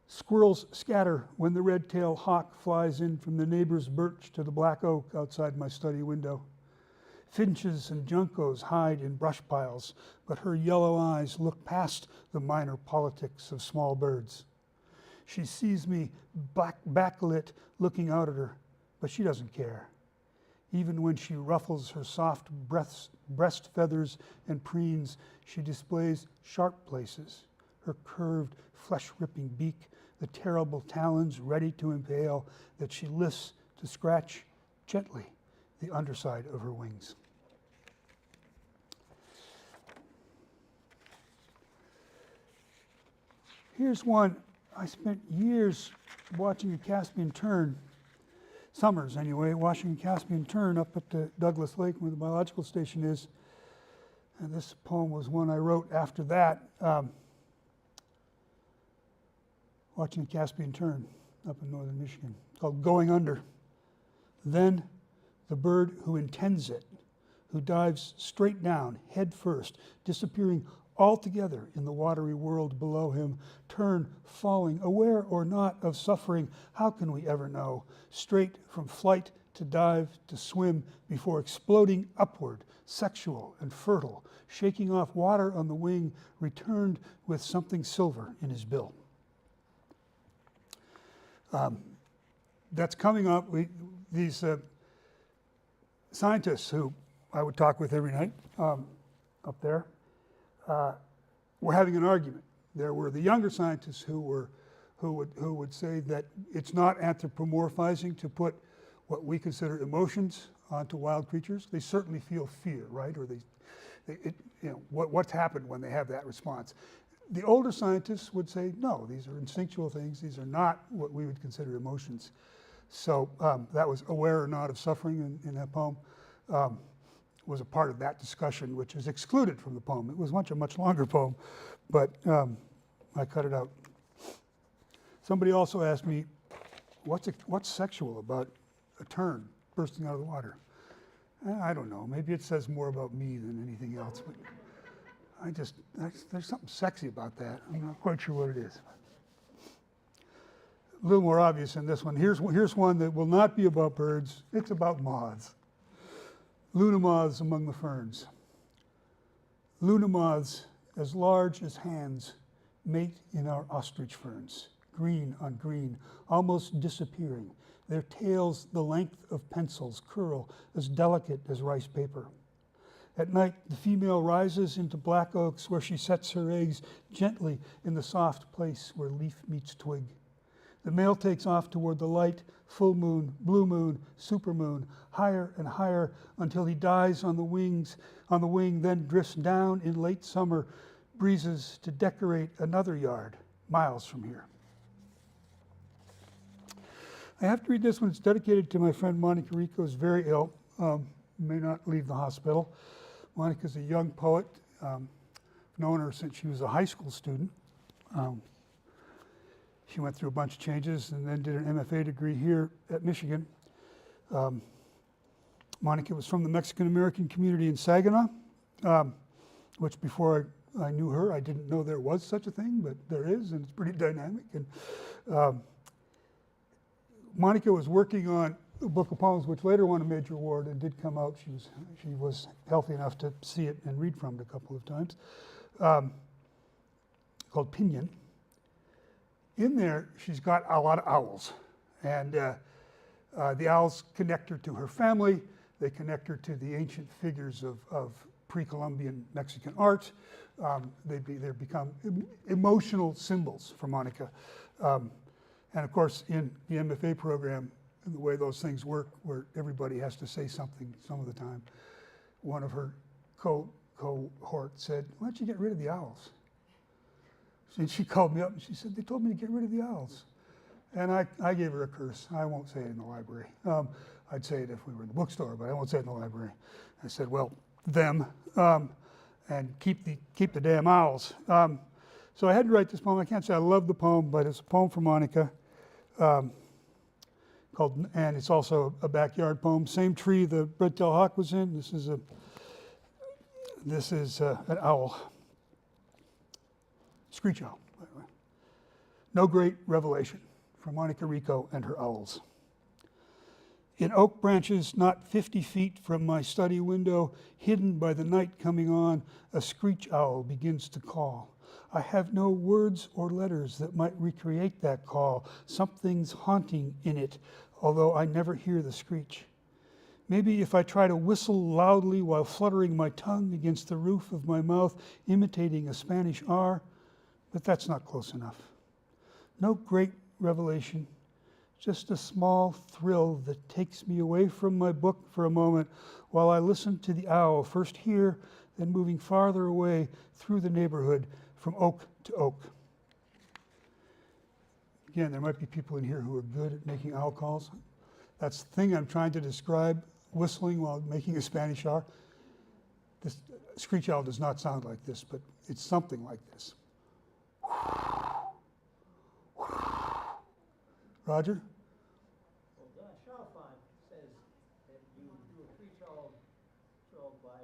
Squirrels scatter when the red-tailed hawk flies in from the neighbor's birch to the black oak outside my study window. Finches and juncos hide in brush piles, but her yellow eyes look past the minor politics of small birds. She sees me backlit looking out at her, but she doesn't care. Even when she ruffles her soft breast feathers and preens, she displays sharp places, her curved, flesh-ripping beak, the terrible talons ready to impale that she lifts to scratch gently the underside of her wings. Here's one. I spent years watching a Caspian tern, summers anyway, watching a Caspian tern up at the Douglas Lake where the biological station is. And this poem was one I wrote after that, watching a Caspian tern up in northern Michigan. It's called Going Under. Then the bird who intends it, who dives straight down, head first, disappearing altogether in the watery world below him, tern falling, aware or not of suffering, how can we ever know? Straight from flight to dive to swim before exploding upward, sexual and fertile, shaking off water on the wing, returned with something silver in his bill. That's coming up. These scientists who I would talk with every night up there were having an argument. There were the younger scientists who would say that it's not anthropomorphizing to put what we consider emotions onto wild creatures. They certainly feel fear, right? Or what's happened when they have that response. The older scientists would say, no, these are instinctual things. These are not what we would consider emotions. So that was aware or not of suffering in that poem. Was a part of that discussion, which is excluded from the poem. It was a much longer poem, but I cut it out. Somebody also asked me what's sexual about a tern bursting out of the water? I don't know. Maybe it says more about me than anything else, but there's something sexy about that. I'm not quite sure what it is. A little more obvious in this one. Here's one that will not be about birds. It's about moths. Luna moths among the ferns. Luna moths as large as hands mate in our ostrich ferns, green on green, almost disappearing. Their tails, the length of pencils, curl as delicate as rice paper. At night, the female rises into black oaks where she sets her eggs gently in the soft place where leaf meets twig. The male takes off toward the light, full moon, blue moon, supermoon, higher and higher until he dies on the wing, then drifts down in late summer breezes to decorate another yard miles from here. I have to read this one. It's dedicated to my friend Monica Rico, who's very ill, may not leave the hospital. Monica's a young poet. I've known her since she was a high school student. She went through a bunch of changes and then did an MFA degree here at Michigan. Monica was from the Mexican-American community in Saginaw, which before I knew her, I didn't know there was such a thing, but there is, and it's pretty dynamic. And Monica was working on a book of poems, which later won a major award and did come out. She was healthy enough to see it and read from it a couple of times, called Pinion. In there, she's got a lot of owls, and the owls connect her to her family. They connect her to the ancient figures of pre-Columbian Mexican art. They become emotional symbols for Monica. And of course, in the MFA program, the way those things work, where everybody has to say something some of the time, one of her cohort said, "Why don't you get rid of the owls?" And she called me up and she said, "They told me to get rid of the owls." And I gave her a curse. I won't say it in the library. I'd say it if we were in the bookstore, but I won't say it in the library. I said, "Well, them, and keep the damn owls." So I had to write this poem. I can't say I love the poem, but it's a poem for Monica, and it's also a backyard poem. Same tree the red-tailed hawk was in. This is an owl. Screech owl, by the way. No great revelation from Monica Rico and her owls. In oak branches not 50 feet from my study window, hidden by the night coming on, a screech owl begins to call. I have no words or letters that might recreate that call. Something's haunting in it, although I never hear the screech. Maybe if I try to whistle loudly while fluttering my tongue against the roof of my mouth, imitating a Spanish R, but that's not close enough. No great revelation, just a small thrill that takes me away from my book for a moment while I listen to the owl, first here, then moving farther away through the neighborhood from oak to oak. Again, there might be people in here who are good at making owl calls. That's the thing I'm trying to describe, whistling while making a Spanish R. This screech owl does not sound like this, but it's something like this. Roger? Well, Don Chalfant says that you do a screech owl show by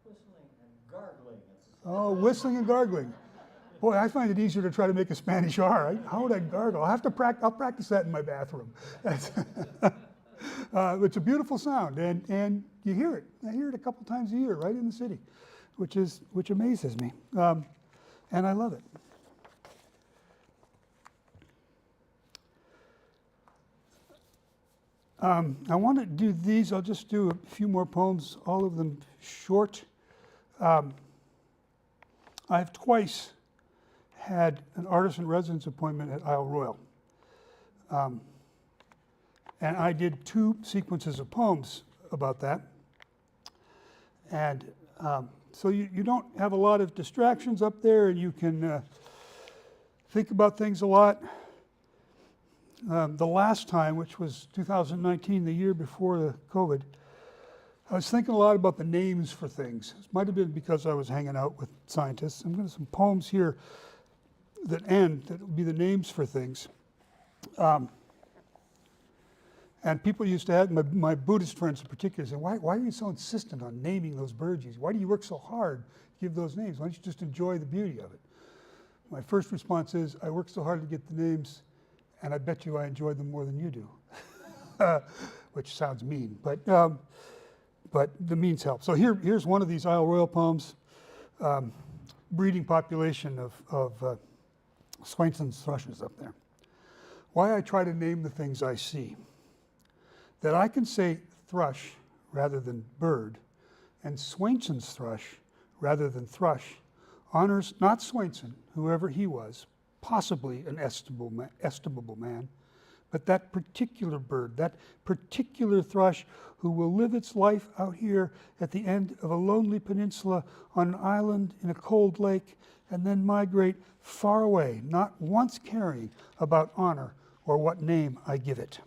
whistling and gargling. Oh, whistling and gargling. Boy, I find it easier to try to make a Spanish R. How would I gargle? I'll practice that in my bathroom. It's a beautiful sound, and you hear it. I hear it a couple times a year right in the city, which amazes me, and I love it. I want to do these. I'll just do a few more poems, all of them short. I've twice had an artist in residence appointment at Isle Royal. And I did 2 sequences of poems about that. And so you don't have a lot of distractions up there, and you can think about things a lot. The last time, which was 2019, the year before the COVID, I was thinking a lot about the names for things. It might have been because I was hanging out with scientists. I'm going to some poems here that will be the names for things. And people used to have, my Buddhist friends in particular, say, why are you so insistent on naming those birds? Why do you work so hard to give those names? Why don't you just enjoy the beauty of it? My first response is, I work so hard to get the names, and I bet you I enjoy them more than you do. Which sounds mean, but the means help. So here's one of these Isle Royal palms, breeding population of Swainson's thrushes up there. Why I try to name the things I see. That I can say thrush rather than bird, and Swainson's thrush rather than thrush honors not Swainson, whoever he was, possibly an estimable man, but that particular bird, that particular thrush who will live its life out here at the end of a lonely peninsula on an island in a cold lake, and then migrate far away, not once caring about honor or what name I give it.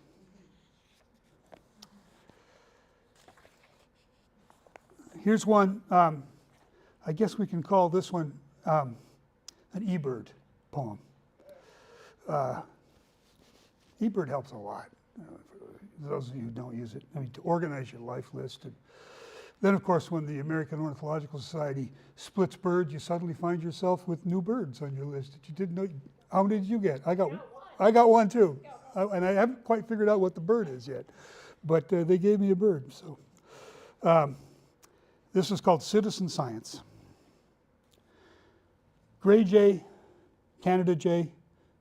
Here's one, I guess we can call this one an eBird poem. eBird helps a lot, for those of you who don't use it. I mean, to organize your life list. And then, of course, when the American Ornithological Society splits birds, you suddenly find yourself with new birds on your list that you didn't know. How many did you get? I got one too. And I haven't quite figured out what the bird is yet. But they gave me a bird. So this is called Citizen Science. Gray jay, Canada jay,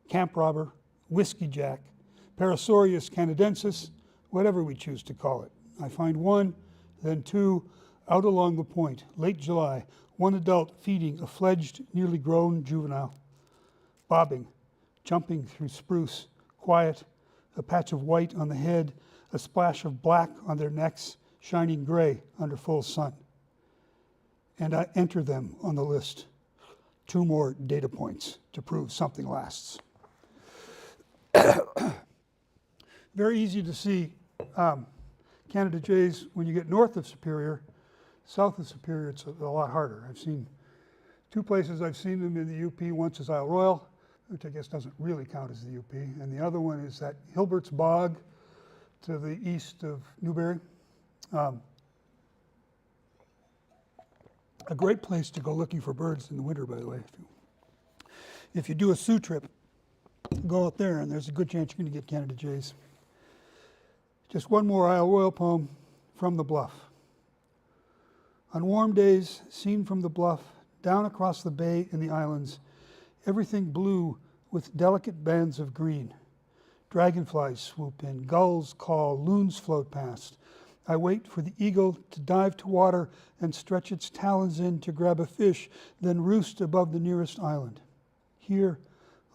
camp robber, whiskey jack, Parasaurus canadensis, whatever we choose to call it. I find one, then two, out along the point, late July, one adult feeding a fledged, nearly grown juvenile, bobbing, jumping through spruce, quiet, a patch of white on the head, a splash of black on their necks, shining gray under full sun. And I enter them on the list. 2 more data points to prove something lasts. Very easy to see Canada jays when you get north of Superior. South of Superior, it's a lot harder. I've seen 2 places I've seen them in the UP. Once is Isle Royal, which I guess doesn't really count as the UP. And the other one is that Hilbert's Bog to the east of Newberry. A great place to go looking for birds in the winter, by the way. If you do a Sioux trip, go out there and there's a good chance you're going to get Canada jays. Just one more Isle Royal poem, From the Bluff. On warm days, seen from the bluff, down across the bay and the islands, everything blue with delicate bands of green. Dragonflies swoop in, gulls call, loons float past. I wait for the eagle to dive to water and stretch its talons in to grab a fish, then roost above the nearest island. Here,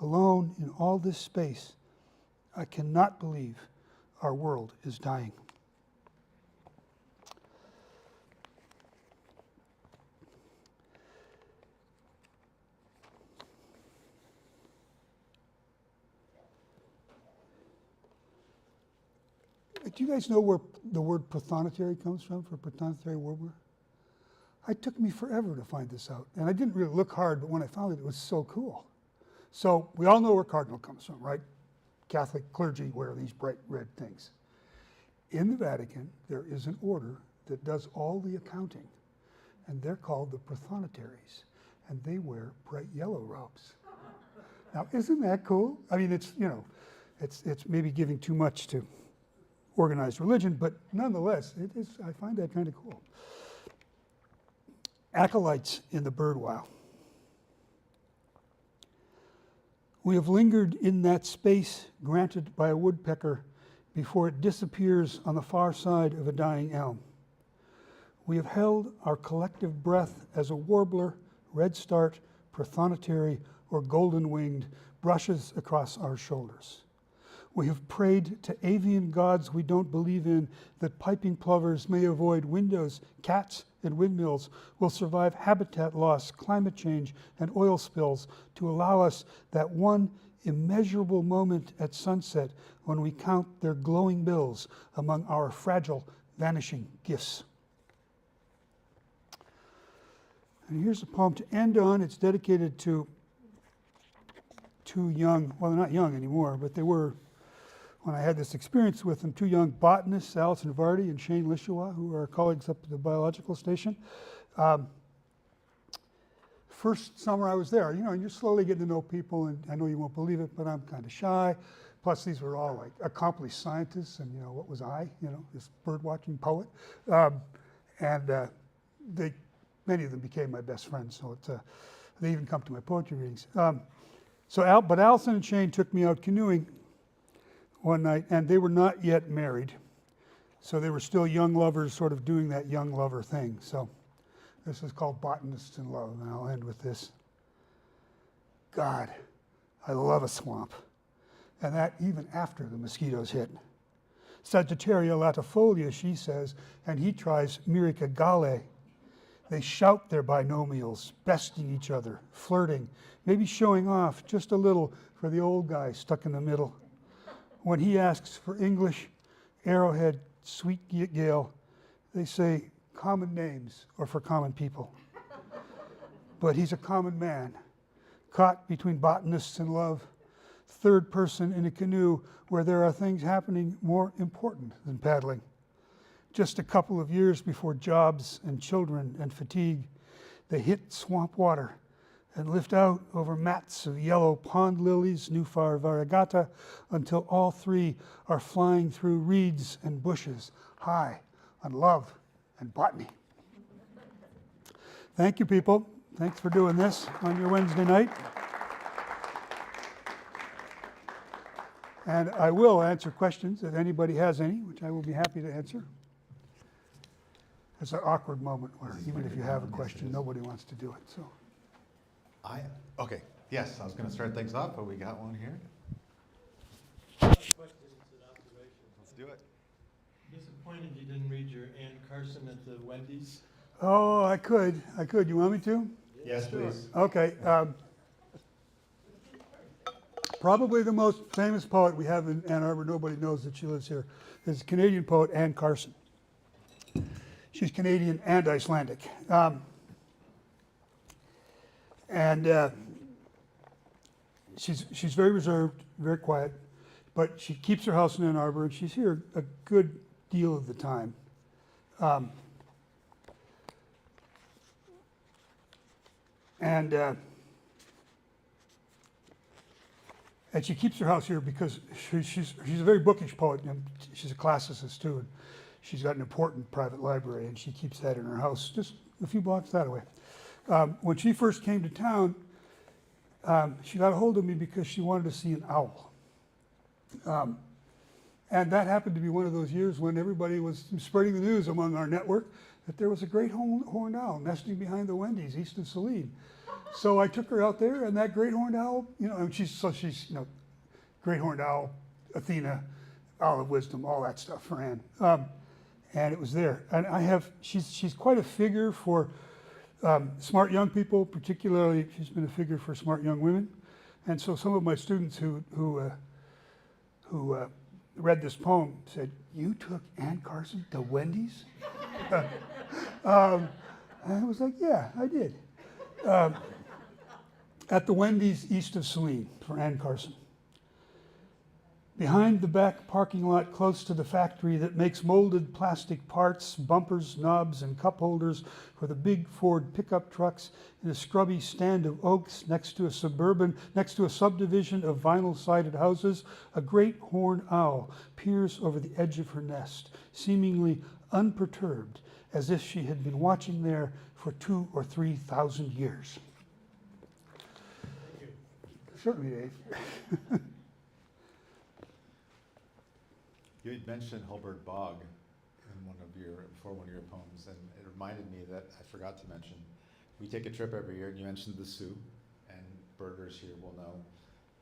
alone in all this space, I cannot believe our world is dying. Do you guys know where the word prothonotary comes from, for prothonotary warbler? It took me forever to find this out. And I didn't really look hard, but when I found it, it was so cool. So we all know where cardinal comes from, right? Catholic clergy wear these bright red things. In the Vatican, there is an order that does all the accounting, and they're called the prothonotaries, and they wear bright yellow robes. Now, isn't that cool? I mean, it's, you know, it's maybe giving too much to organized religion, but nonetheless, it is, I find that kind of cool. Acolytes in the bird wow. We have lingered in that space granted by a woodpecker before it disappears on the far side of a dying elm. We have held our collective breath as a warbler, redstart, prothonotary, or golden-winged brushes across our shoulders. We have prayed to avian gods we don't believe in that piping plovers may avoid windows, cats and windmills will survive habitat loss, climate change, and oil spills to allow us that one immeasurable moment at sunset when we count their glowing bills among our fragile, vanishing gifts. And here's a poem to end on. It's dedicated to 2 young, well, they're not young anymore, but they were when I had this experience with them, two young botanists, Alison Vardy and Shane Lishawa, who are colleagues up at the biological station. First summer I was there, and you're slowly getting to know people, and I know you won't believe it, but I'm kind of shy. Plus, these were all like accomplished scientists, and what was I? This bird-watching poet. Many of them became my best friends, so they even come to my poetry readings. But Alison and Shane took me out canoeing one night, and they were not yet married, so they were still young lovers, sort of doing that young lover thing. So this is called Botanists in Love, and I'll end with this. God, I love a swamp, and that even after the mosquitoes hit. Sagittaria latifolia, she says, and he tries Myrica gale. They shout their binomials, besting each other, flirting, maybe showing off just a little for the old guy stuck in the middle. When he asks for English, arrowhead, sweet gale, they say common names or for common people. But he's a common man, caught between botanists and love, third person in a canoe where there are things happening more important than paddling. Just a couple of years before jobs and children and fatigue, they hit swamp water and lift out over mats of yellow pond lilies, Nuphar variegata, until all three are flying through reeds and bushes, high on love and botany. Thank you, people. Thanks for doing this on your Wednesday night. And I will answer questions if anybody has any, which I will be happy to answer. It's an awkward moment where even if you have a question, nobody wants to do it. So, Okay, yes, I was going to start things off, but we got one here. Questions and observations. Let's do it. Disappointed you didn't read your Ann Carson at the Wendy's. oh, I could. You want me to? Yes, please. Okay. Probably the most famous poet we have in Ann Arbor, nobody knows that she lives here, is Canadian poet Ann Carson. She's Canadian and Icelandic. She's very reserved, very quiet, but she keeps her house in Ann Arbor, and she's here a good deal of the time. And she keeps her house here because she's a very bookish poet, and she's a classicist too. And she's got an important private library, and she keeps that in her house, just a few blocks that way. When she first came to town, she got a hold of me because she wanted to see an owl. And that happened to be one of those years when everybody was spreading the news among our network that there was a great horned owl nesting behind the Wendy's east of Saline. So I took her out there, and that great horned owl, and she's great horned owl, Athena, owl of wisdom, all that stuff for Anne. And it was there. And she's quite a figure for smart young people, particularly she's been a figure for smart young women. And so some of my students who read this poem said, "You took Ann Carson to Wendy's?" And I was like, "Yeah, I did." At the Wendy's east of Saline for Ann Carson. Behind the back parking lot close to the factory that makes molded plastic parts, bumpers, knobs, and cup holders for the big Ford pickup trucks in a scrubby stand of oaks next to a subdivision of vinyl-sided houses, a great horned owl peers over the edge of her nest, seemingly unperturbed, as if she had been watching there for 2,000 or 3,000 years. Thank you. Certainly, Dave. You had mentioned Hulbert Bog before one of your poems, and it reminded me that I forgot to mention. We take a trip every year, and you mentioned the Sioux, and birders here will know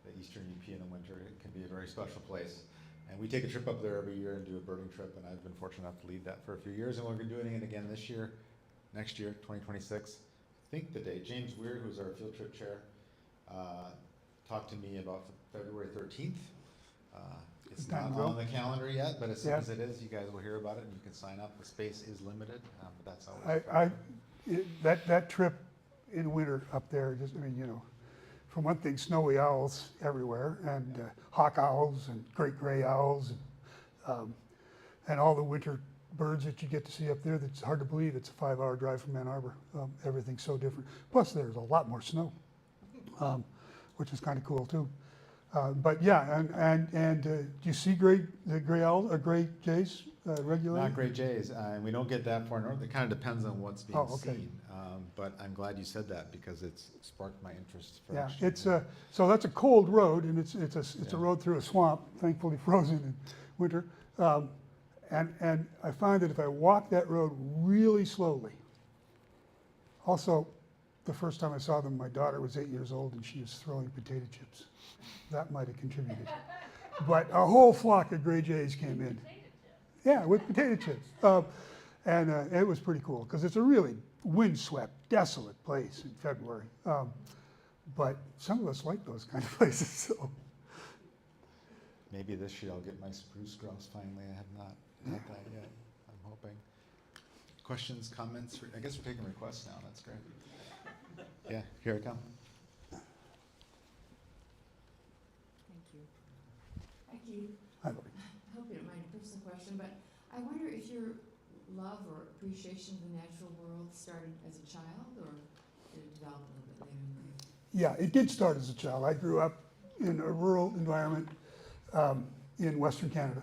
that Eastern UP in the winter can be a very special place. And we take a trip up there every year and do a birding trip, and I've been fortunate enough to lead that for a few years, and we're doing it again this year, next year, 2026. I think the date, James Weir, who's our field trip chair, talked to me about February 13th. It's not on the calendar yet, but as soon as it is, you guys will hear about it, and you can sign up. The space is limited, but that's always that trip in winter up there, for one thing, snowy owls everywhere, and hawk owls and great gray owls, and all the winter birds that you get to see up there. That's hard to believe. It's a 5-hour drive from Ann Arbor. Everything's so different. Plus, there's a lot more snow, which is kind of cool too. But yeah, and do you see gray jays regularly? Not great jays, and we don't get that far north. It kind of depends on what's being seen. But I'm glad you said that because it's sparked my interest. For Yeah, actually it's so that's a cold road, and it's a road through a swamp, thankfully frozen in winter. And I find that if I walk that road really slowly, also, the first time I saw them, my daughter was 8 years old and she was throwing potato chips. That might have contributed. But a whole flock of gray jays came in. Yeah, with potato chips. And it was pretty cool because it's a really windswept, desolate place in February. But some of us like those kind of places. So. Maybe this year I'll get my spruce grouse finally. I have not had that yet. I'm hoping. Questions, comments? I guess we're taking requests now. That's great. Yeah, here I come. Thank you. Hi, Keith. Hi, Lori. I hope you don't mind a personal question, but I wonder if your love or appreciation of the natural world started as a child, or did it develop a little bit later in life? Yeah, it did start as a child. I grew up in a rural environment in Western Canada.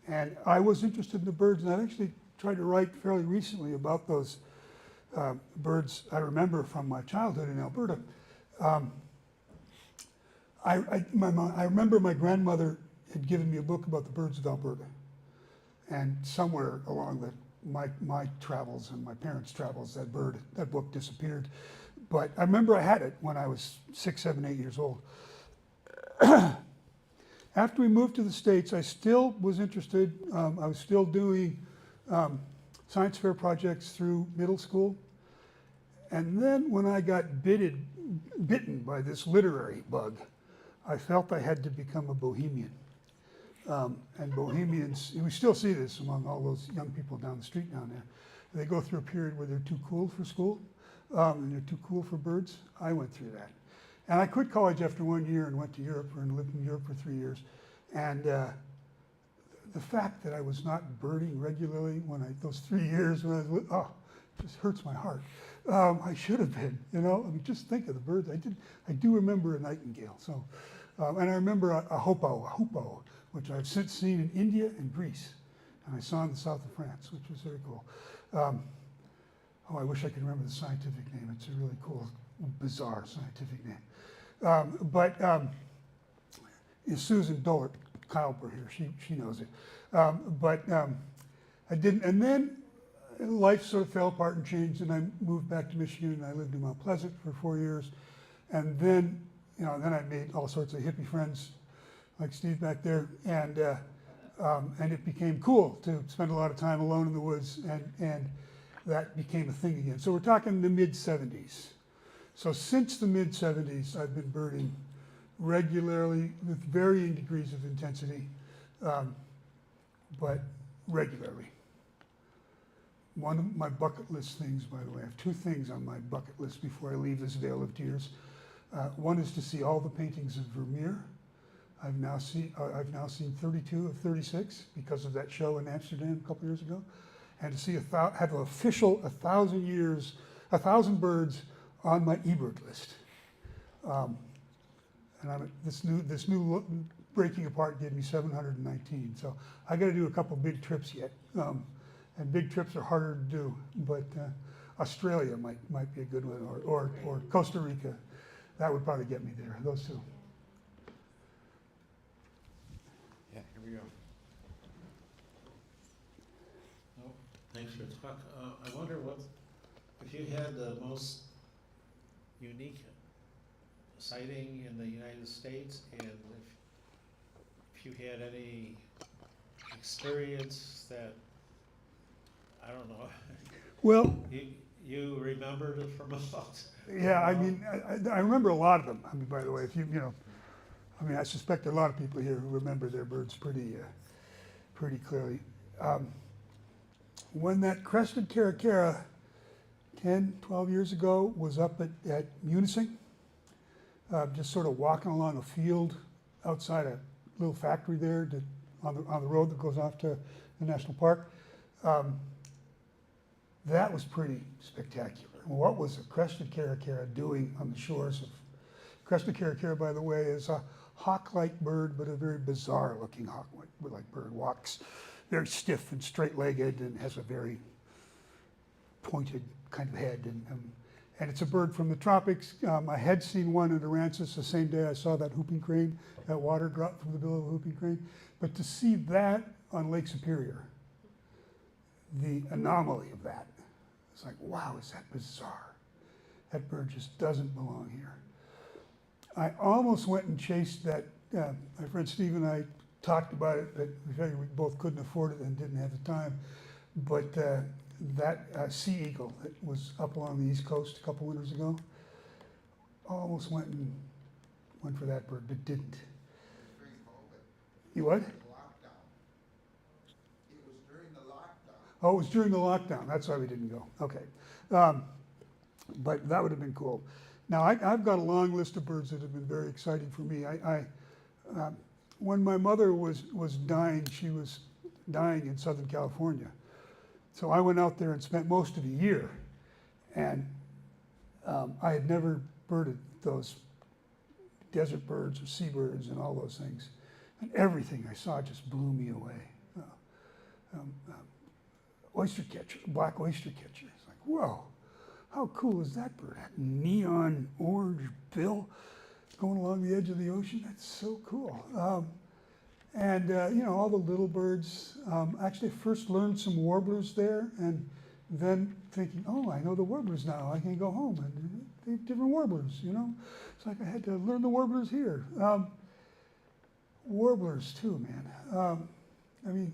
And I was interested in the birds, and I've actually tried to write fairly recently about those birds I remember from my childhood in Alberta. I remember my grandmother had given me a book about the birds of Alberta. And somewhere along my travels and my parents' travels, that book disappeared. But I remember I had it when I was 6, 7, 8 years old. After we moved to the States, I still was interested. I was still doing science fair projects through middle school. And then when I got bitten by this literary bug, I felt I had to become a bohemian. And bohemians, we still see this among all those young people down the street down there. They go through a period where they're too cool for school, and they're too cool for birds. I went through that. And I quit college after 1 year and went to Europe and lived in Europe for 3 years. And the fact that I was not birding regularly those 3 years when I was, it just hurts my heart. I should have been, I mean, just think of the birds. I do remember a nightingale. So, and I remember a hoopoe, which I've since seen in India and Greece. And I saw in the south of France, which was very cool. I wish I could remember the scientific name. It's a really cool, bizarre scientific name. But Susan Dollert Kylper here, she knows it. I didn't, and then life sort of fell apart and changed, and I moved back to Michigan, and I lived in Mount Pleasant for 4 years. And then, then I made all sorts of hippie friends, like Steve back there, and it became cool to spend a lot of time alone in the woods, and that became a thing again. So we're talking the mid-'70s. So since the mid-'70s, I've been birding regularly with varying degrees of intensity, but regularly. One of my bucket list things, by the way, I have 2 things on my bucket list before I leave this Vale of Tears. One is to see all the paintings of Vermeer. I've now seen 32 of 36 because of that show in Amsterdam a couple years ago, and to see have an official 1,000 birds on my Ebert list. And this new breaking apart gave me 719. So I got to do a couple big trips yet, and big trips are harder to do. But Australia might be a good one, or Costa Rica. That would probably get me there. Those 2. Yeah, here we go. Oh, thanks for the talk. I wonder if you had the most unique sighting in the United States, and if you had any experience that, I don't know, Well, you remembered it from about. yeah, I mean, I remember a lot of them. I mean, by the way, if I suspect there are a lot of people here who remember their birds pretty clearly. When that crested caracara 10, 12 years ago was up at Munising, just sort of walking along a field outside a little factory there on the road that goes off to the national park. That was pretty spectacular. What was a crested caracara doing on the shores of... Crested caracara, by the way, is a hawk-like bird, but a very bizarre-looking hawk-like bird. Walks very stiff and straight-legged and has a very pointed kind of head. And it's a bird from the tropics. I had seen one at Aransas the same day I saw that whooping crane, that water drop from the bill of a whooping crane. But to see that on Lake Superior, the anomaly of that, it's like, wow, is that bizarre? That bird just doesn't belong here. I almost went and chased that. My friend Steve and I talked about it, but we figured we both couldn't afford it and didn't have the time. But that sea eagle that was up along the East Coast a couple winters ago, almost went for that bird, but didn't. You what? Oh, it was during the lockdown. That's why we didn't go. Okay. But that would have been cool. Now, I've got a long list of birds that have been very exciting for me. When my mother was dying, she was dying in Southern California. So I went out there and spent most of a year. And I had never birded those desert birds or seabirds and all those things. And everything I saw just blew me away. Oyster catcher, black oyster catcher. It's like, whoa, how cool is that bird? That neon orange bill going along the edge of the ocean. That's so cool. You know, all the little birds. Actually, first learned some warblers there, and then thinking, oh, I know the warblers now. I can go home and they have different warblers, you know. It's like I had to learn the warblers here. Warblers too, man. I mean,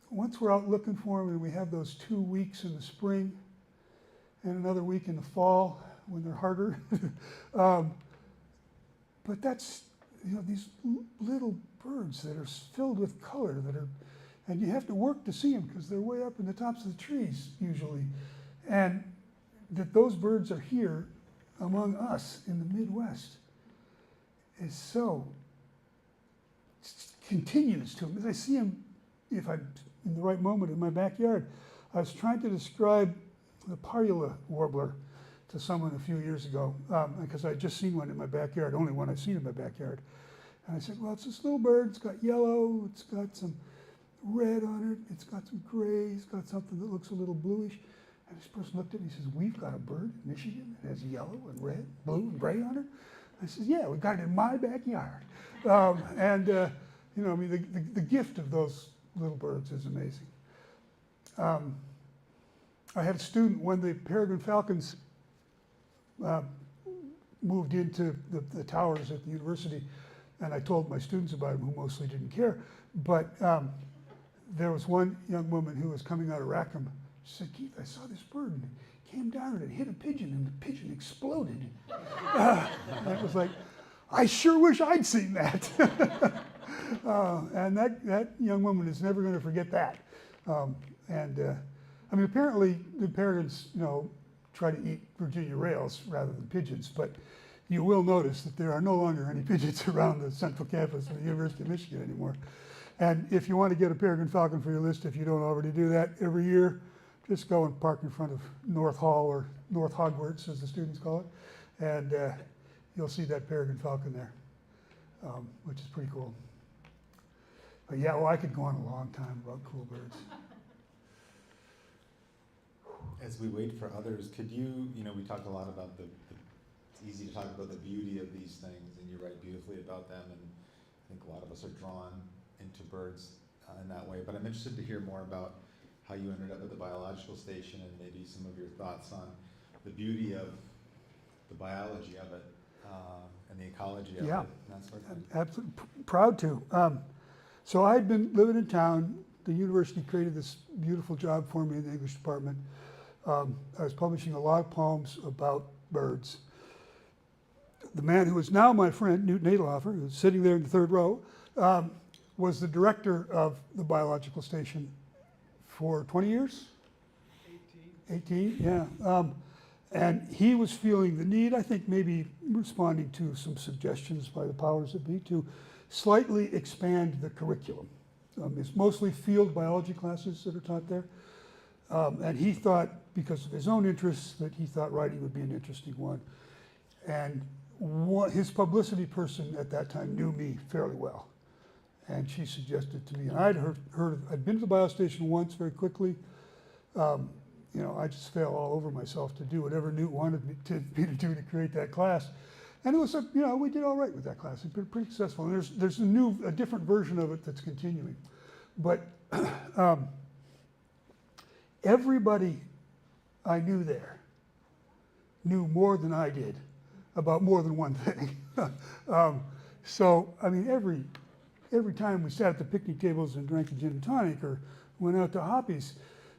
once we're out looking for them and we have those 2 weeks in the spring and another week in the fall when they're harder. But that's, you know, these little birds that are filled with color and you have to work to see them because they're way up in the tops of the trees usually. And that those birds are here among us in the Midwest is so, continuous to them. As I see them, if I'm in the right moment in my backyard. I was trying to describe the parula warbler to someone a few years ago because I'd just seen one in my backyard, only one I've seen in my backyard. And I said, well, it's this little bird, it's got yellow, it's got some red on it, it's got some gray, it's got something that looks a little bluish. And this person looked at me and says, we've got a bird in Michigan that has yellow and red, blue and gray on it? I said, yeah, we got it in my backyard. You know, I mean, the gift of those little birds is amazing. I had a student when the peregrine falcons moved into the towers at the university, and I told my students about them who mostly didn't care, but there was one young woman who was coming out of Rackham. She said, Keith, I saw this bird and it came down and it hit a pigeon and the pigeon exploded. And it was like, I sure wish I'd seen that. And that young woman is never going to forget that. I mean, apparently the peregrines, you know, try to eat Virginia rails rather than pigeons, but you will notice that there are no longer any pigeons around the central campus of the University of Michigan anymore. And if you want to get a peregrine falcon for your list, if you don't already do that, every year, just go and park in front of North Hall, or North Hogwarts, as the students call it, and you'll see that peregrine falcon there, which is pretty cool. But yeah, well, I could go on a long time about cool birds. As we wait for others, could you know, we talked a lot about it's easy to talk about the beauty of these things, and you write beautifully about them, and I think a lot of us are drawn into birds in that way, but I'm interested to hear more about how you ended up at the biological station and maybe some of your thoughts on the beauty of the biology of it and the ecology of it. And that sort of thing. Absolutely proud to. So I'd been living in town. The university created this beautiful job for me in the English department. I was publishing a lot of poems about birds. The man who is now my friend, Newton Adelhofer, who's sitting there in the third row, was the director of the biological station for 20 years? 18, yeah. And he was feeling the need, I think maybe responding to some suggestions by the powers that be, to slightly expand the curriculum. It's mostly field biology classes that are taught there. And he thought, because of his own interests, that he thought writing would be an interesting one. And his publicity person at that time knew me fairly well. And she suggested to me, and I'd been to the bio station once very quickly. You know, I just fell all over myself to do whatever Newt wanted me to do to create that class. And it was, you know, we did all right with that class. It's been pretty successful. And there's a different version of it that's continuing. But everybody I knew there knew more than I did about more than one thing. So, I mean, every time we sat at the picnic tables and drank a gin and tonic or went out to Hoppy's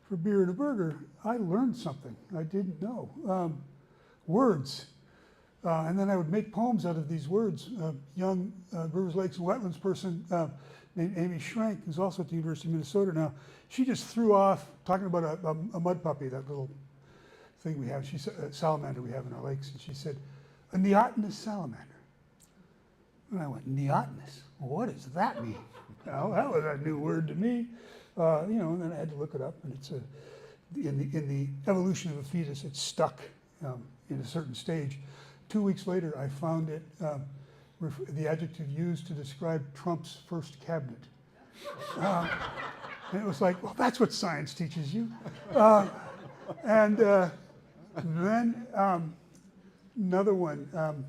for beer and a burger, I learned something I didn't know. Words. And then I would make poems out of these words. A young Rivers, Lakes, and Wetlands person named Amy Schrank, who's also at the University of Minnesota now, she just threw off, talking about a mud puppy, that little thing we have, she said, a salamander we have in our lakes, and she said, a neotenous salamander. And I went, neotenous? What does that mean? Well, that was a new word to me. You know, and then I had to look it up, and it's in the evolution of a fetus, it's stuck in a certain stage. 2 weeks later, I found it, the adjective used to describe Trump's first cabinet. And it was like, well, that's what science teaches you. And then another one,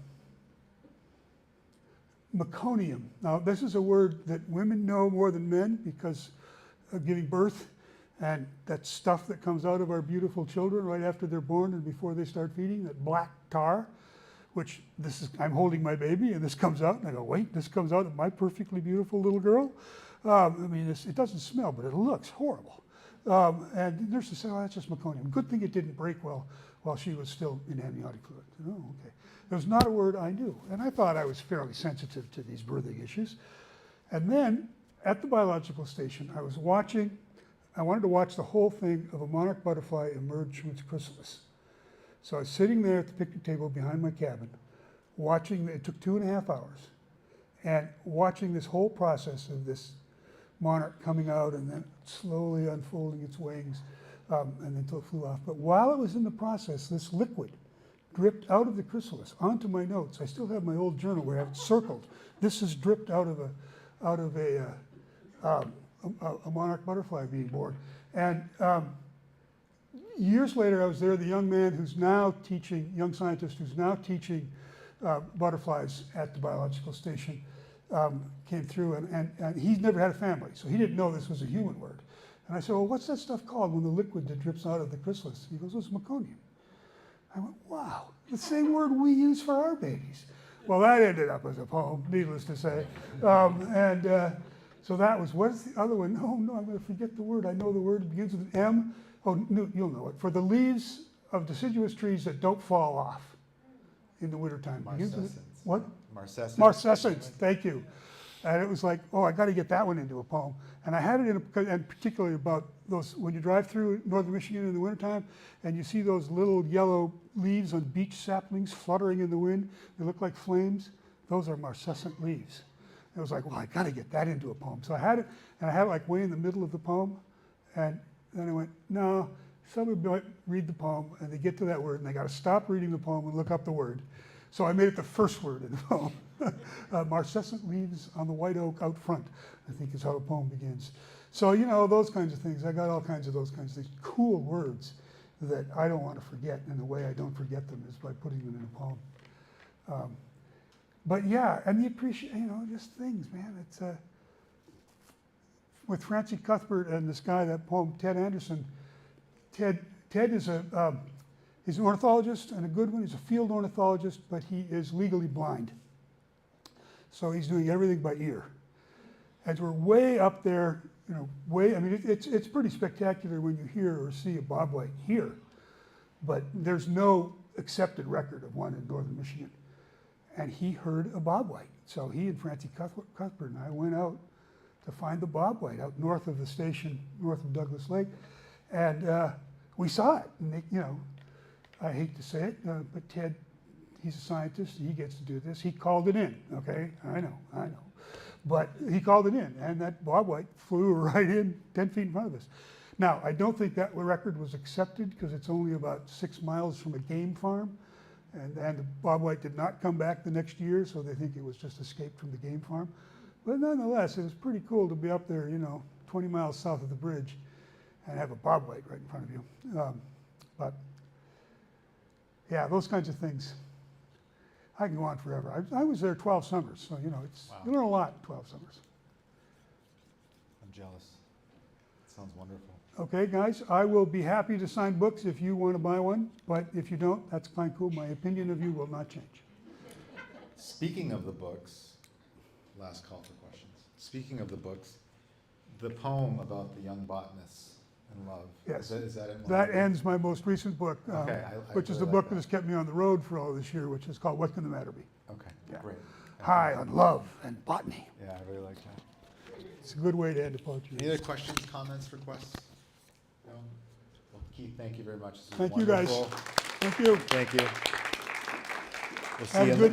meconium. Now, this is a word that women know more than men because of giving birth, and that stuff that comes out of our beautiful children right after they're born and before they start feeding, that black tar, which I'm holding my baby and this comes out, and I go, wait, this comes out of my perfectly beautiful little girl? I mean, it doesn't smell, but it looks horrible. And the nurses said, oh, that's just meconium. Good thing it didn't break well while she was still in amniotic fluid. Oh, okay. It was not a word I knew, and I thought I was fairly sensitive to these birthing issues. And then, at the biological station, I wanted to watch the whole thing of a monarch butterfly emerge from its chrysalis. So I was sitting there at the picnic table behind my cabin, watching, it took 2.5 hours, and watching this whole process of this monarch coming out and then slowly unfolding its wings, and then until it flew off. But while it was in the process, this liquid dripped out of the chrysalis onto my notes. I still have my old journal where I have it circled. This is dripped out of a monarch butterfly being born. And years later, I was there, the young man who's now teaching, young scientist who's now teaching butterflies at the biological station, came through, and he's never had a family, so he didn't know this was a human word. And I said, well, what's that stuff called when the liquid that drips out of the chrysalis? He goes, it's meconium. I went, wow, the same word we use for our babies. Well, that ended up as a poem, needless to say. So that was, what's the other one? No, I'm going to forget the word. I know the word, it begins with an M. Oh, you'll know it. For the leaves of deciduous trees that don't fall off in the wintertime. Marcescens. What? Marcescens. Marcescens, thank you. And it was like, oh, I got to get that one into a poem. And I had it and particularly about those, when you drive through northern Michigan in the wintertime and you see those little yellow leaves on beech saplings fluttering in the wind, they look like flames, those are marcescent leaves. It was like, well, I got to get that into a poem. So I had it, and I had it like way in the middle of the poem, and then I went, no, somebody might read the poem, and they get to that word, and they got to stop reading the poem and look up the word. So I made it the first word in the poem. Marcescent leaves on the white oak out front, I think is how the poem begins. So, you know, those kinds of things. I got all kinds of those kinds of things. Cool words that I don't want to forget, and the way I don't forget them is by putting them in a poem. But yeah, and the appreciation, you know, just things, man. It's with Francie Cuthbert and this guy, that poem, Ted Anderson. Ted is he's an ornithologist and a good one. He's a field ornithologist, but he is legally blind. So he's doing everything by ear. As we're way up there, you know, I mean, it's pretty spectacular when you hear or see a bobwhite here, but there's no accepted record of one in northern Michigan. And he heard a bobwhite. So he and Francie Cuthbert and I went out to find the bobwhite out north of the station, north of Douglas Lake. And we saw it. And they, you know, I hate to say it, but Ted, he's a scientist, he gets to do this. He called it in, okay? I know. But he called it in, and that bobwhite flew right in 10 feet in front of us. Now, I don't think that record was accepted because it's only about 6 miles from a game farm. And the bobwhite did not come back the next year, so they think it was just escaped from the game farm. But nonetheless, it was pretty cool to be up there, 20 miles south of the bridge and have a bobwhite right in front of you. But yeah, those kinds of things. I can go on forever. I was there 12 summers, so it's Wow. you learn a lot in 12 summers. I'm jealous. Sounds wonderful. Okay, guys, I will be happy to sign books if you want to buy one, but if you don't, that's fine, cool. My opinion of you will not change. Speaking of the books, last call for questions. Speaking of the books, the poem about the young botanists and love. Yes. Is that in one That of the- ends my most recent book, Okay, I which is the really book like that has kept me on the road for all this year, which is called What Can the Matter Be? Okay, Yeah. great. High on love and botany. Yeah, I really like that. It's a good way to end a poetry. Any other questions, comments, requests? No? Well, Keith, thank you very much. This was Thank you, guys. wonderful. Thank you. Thank you. We'll see Have you a in good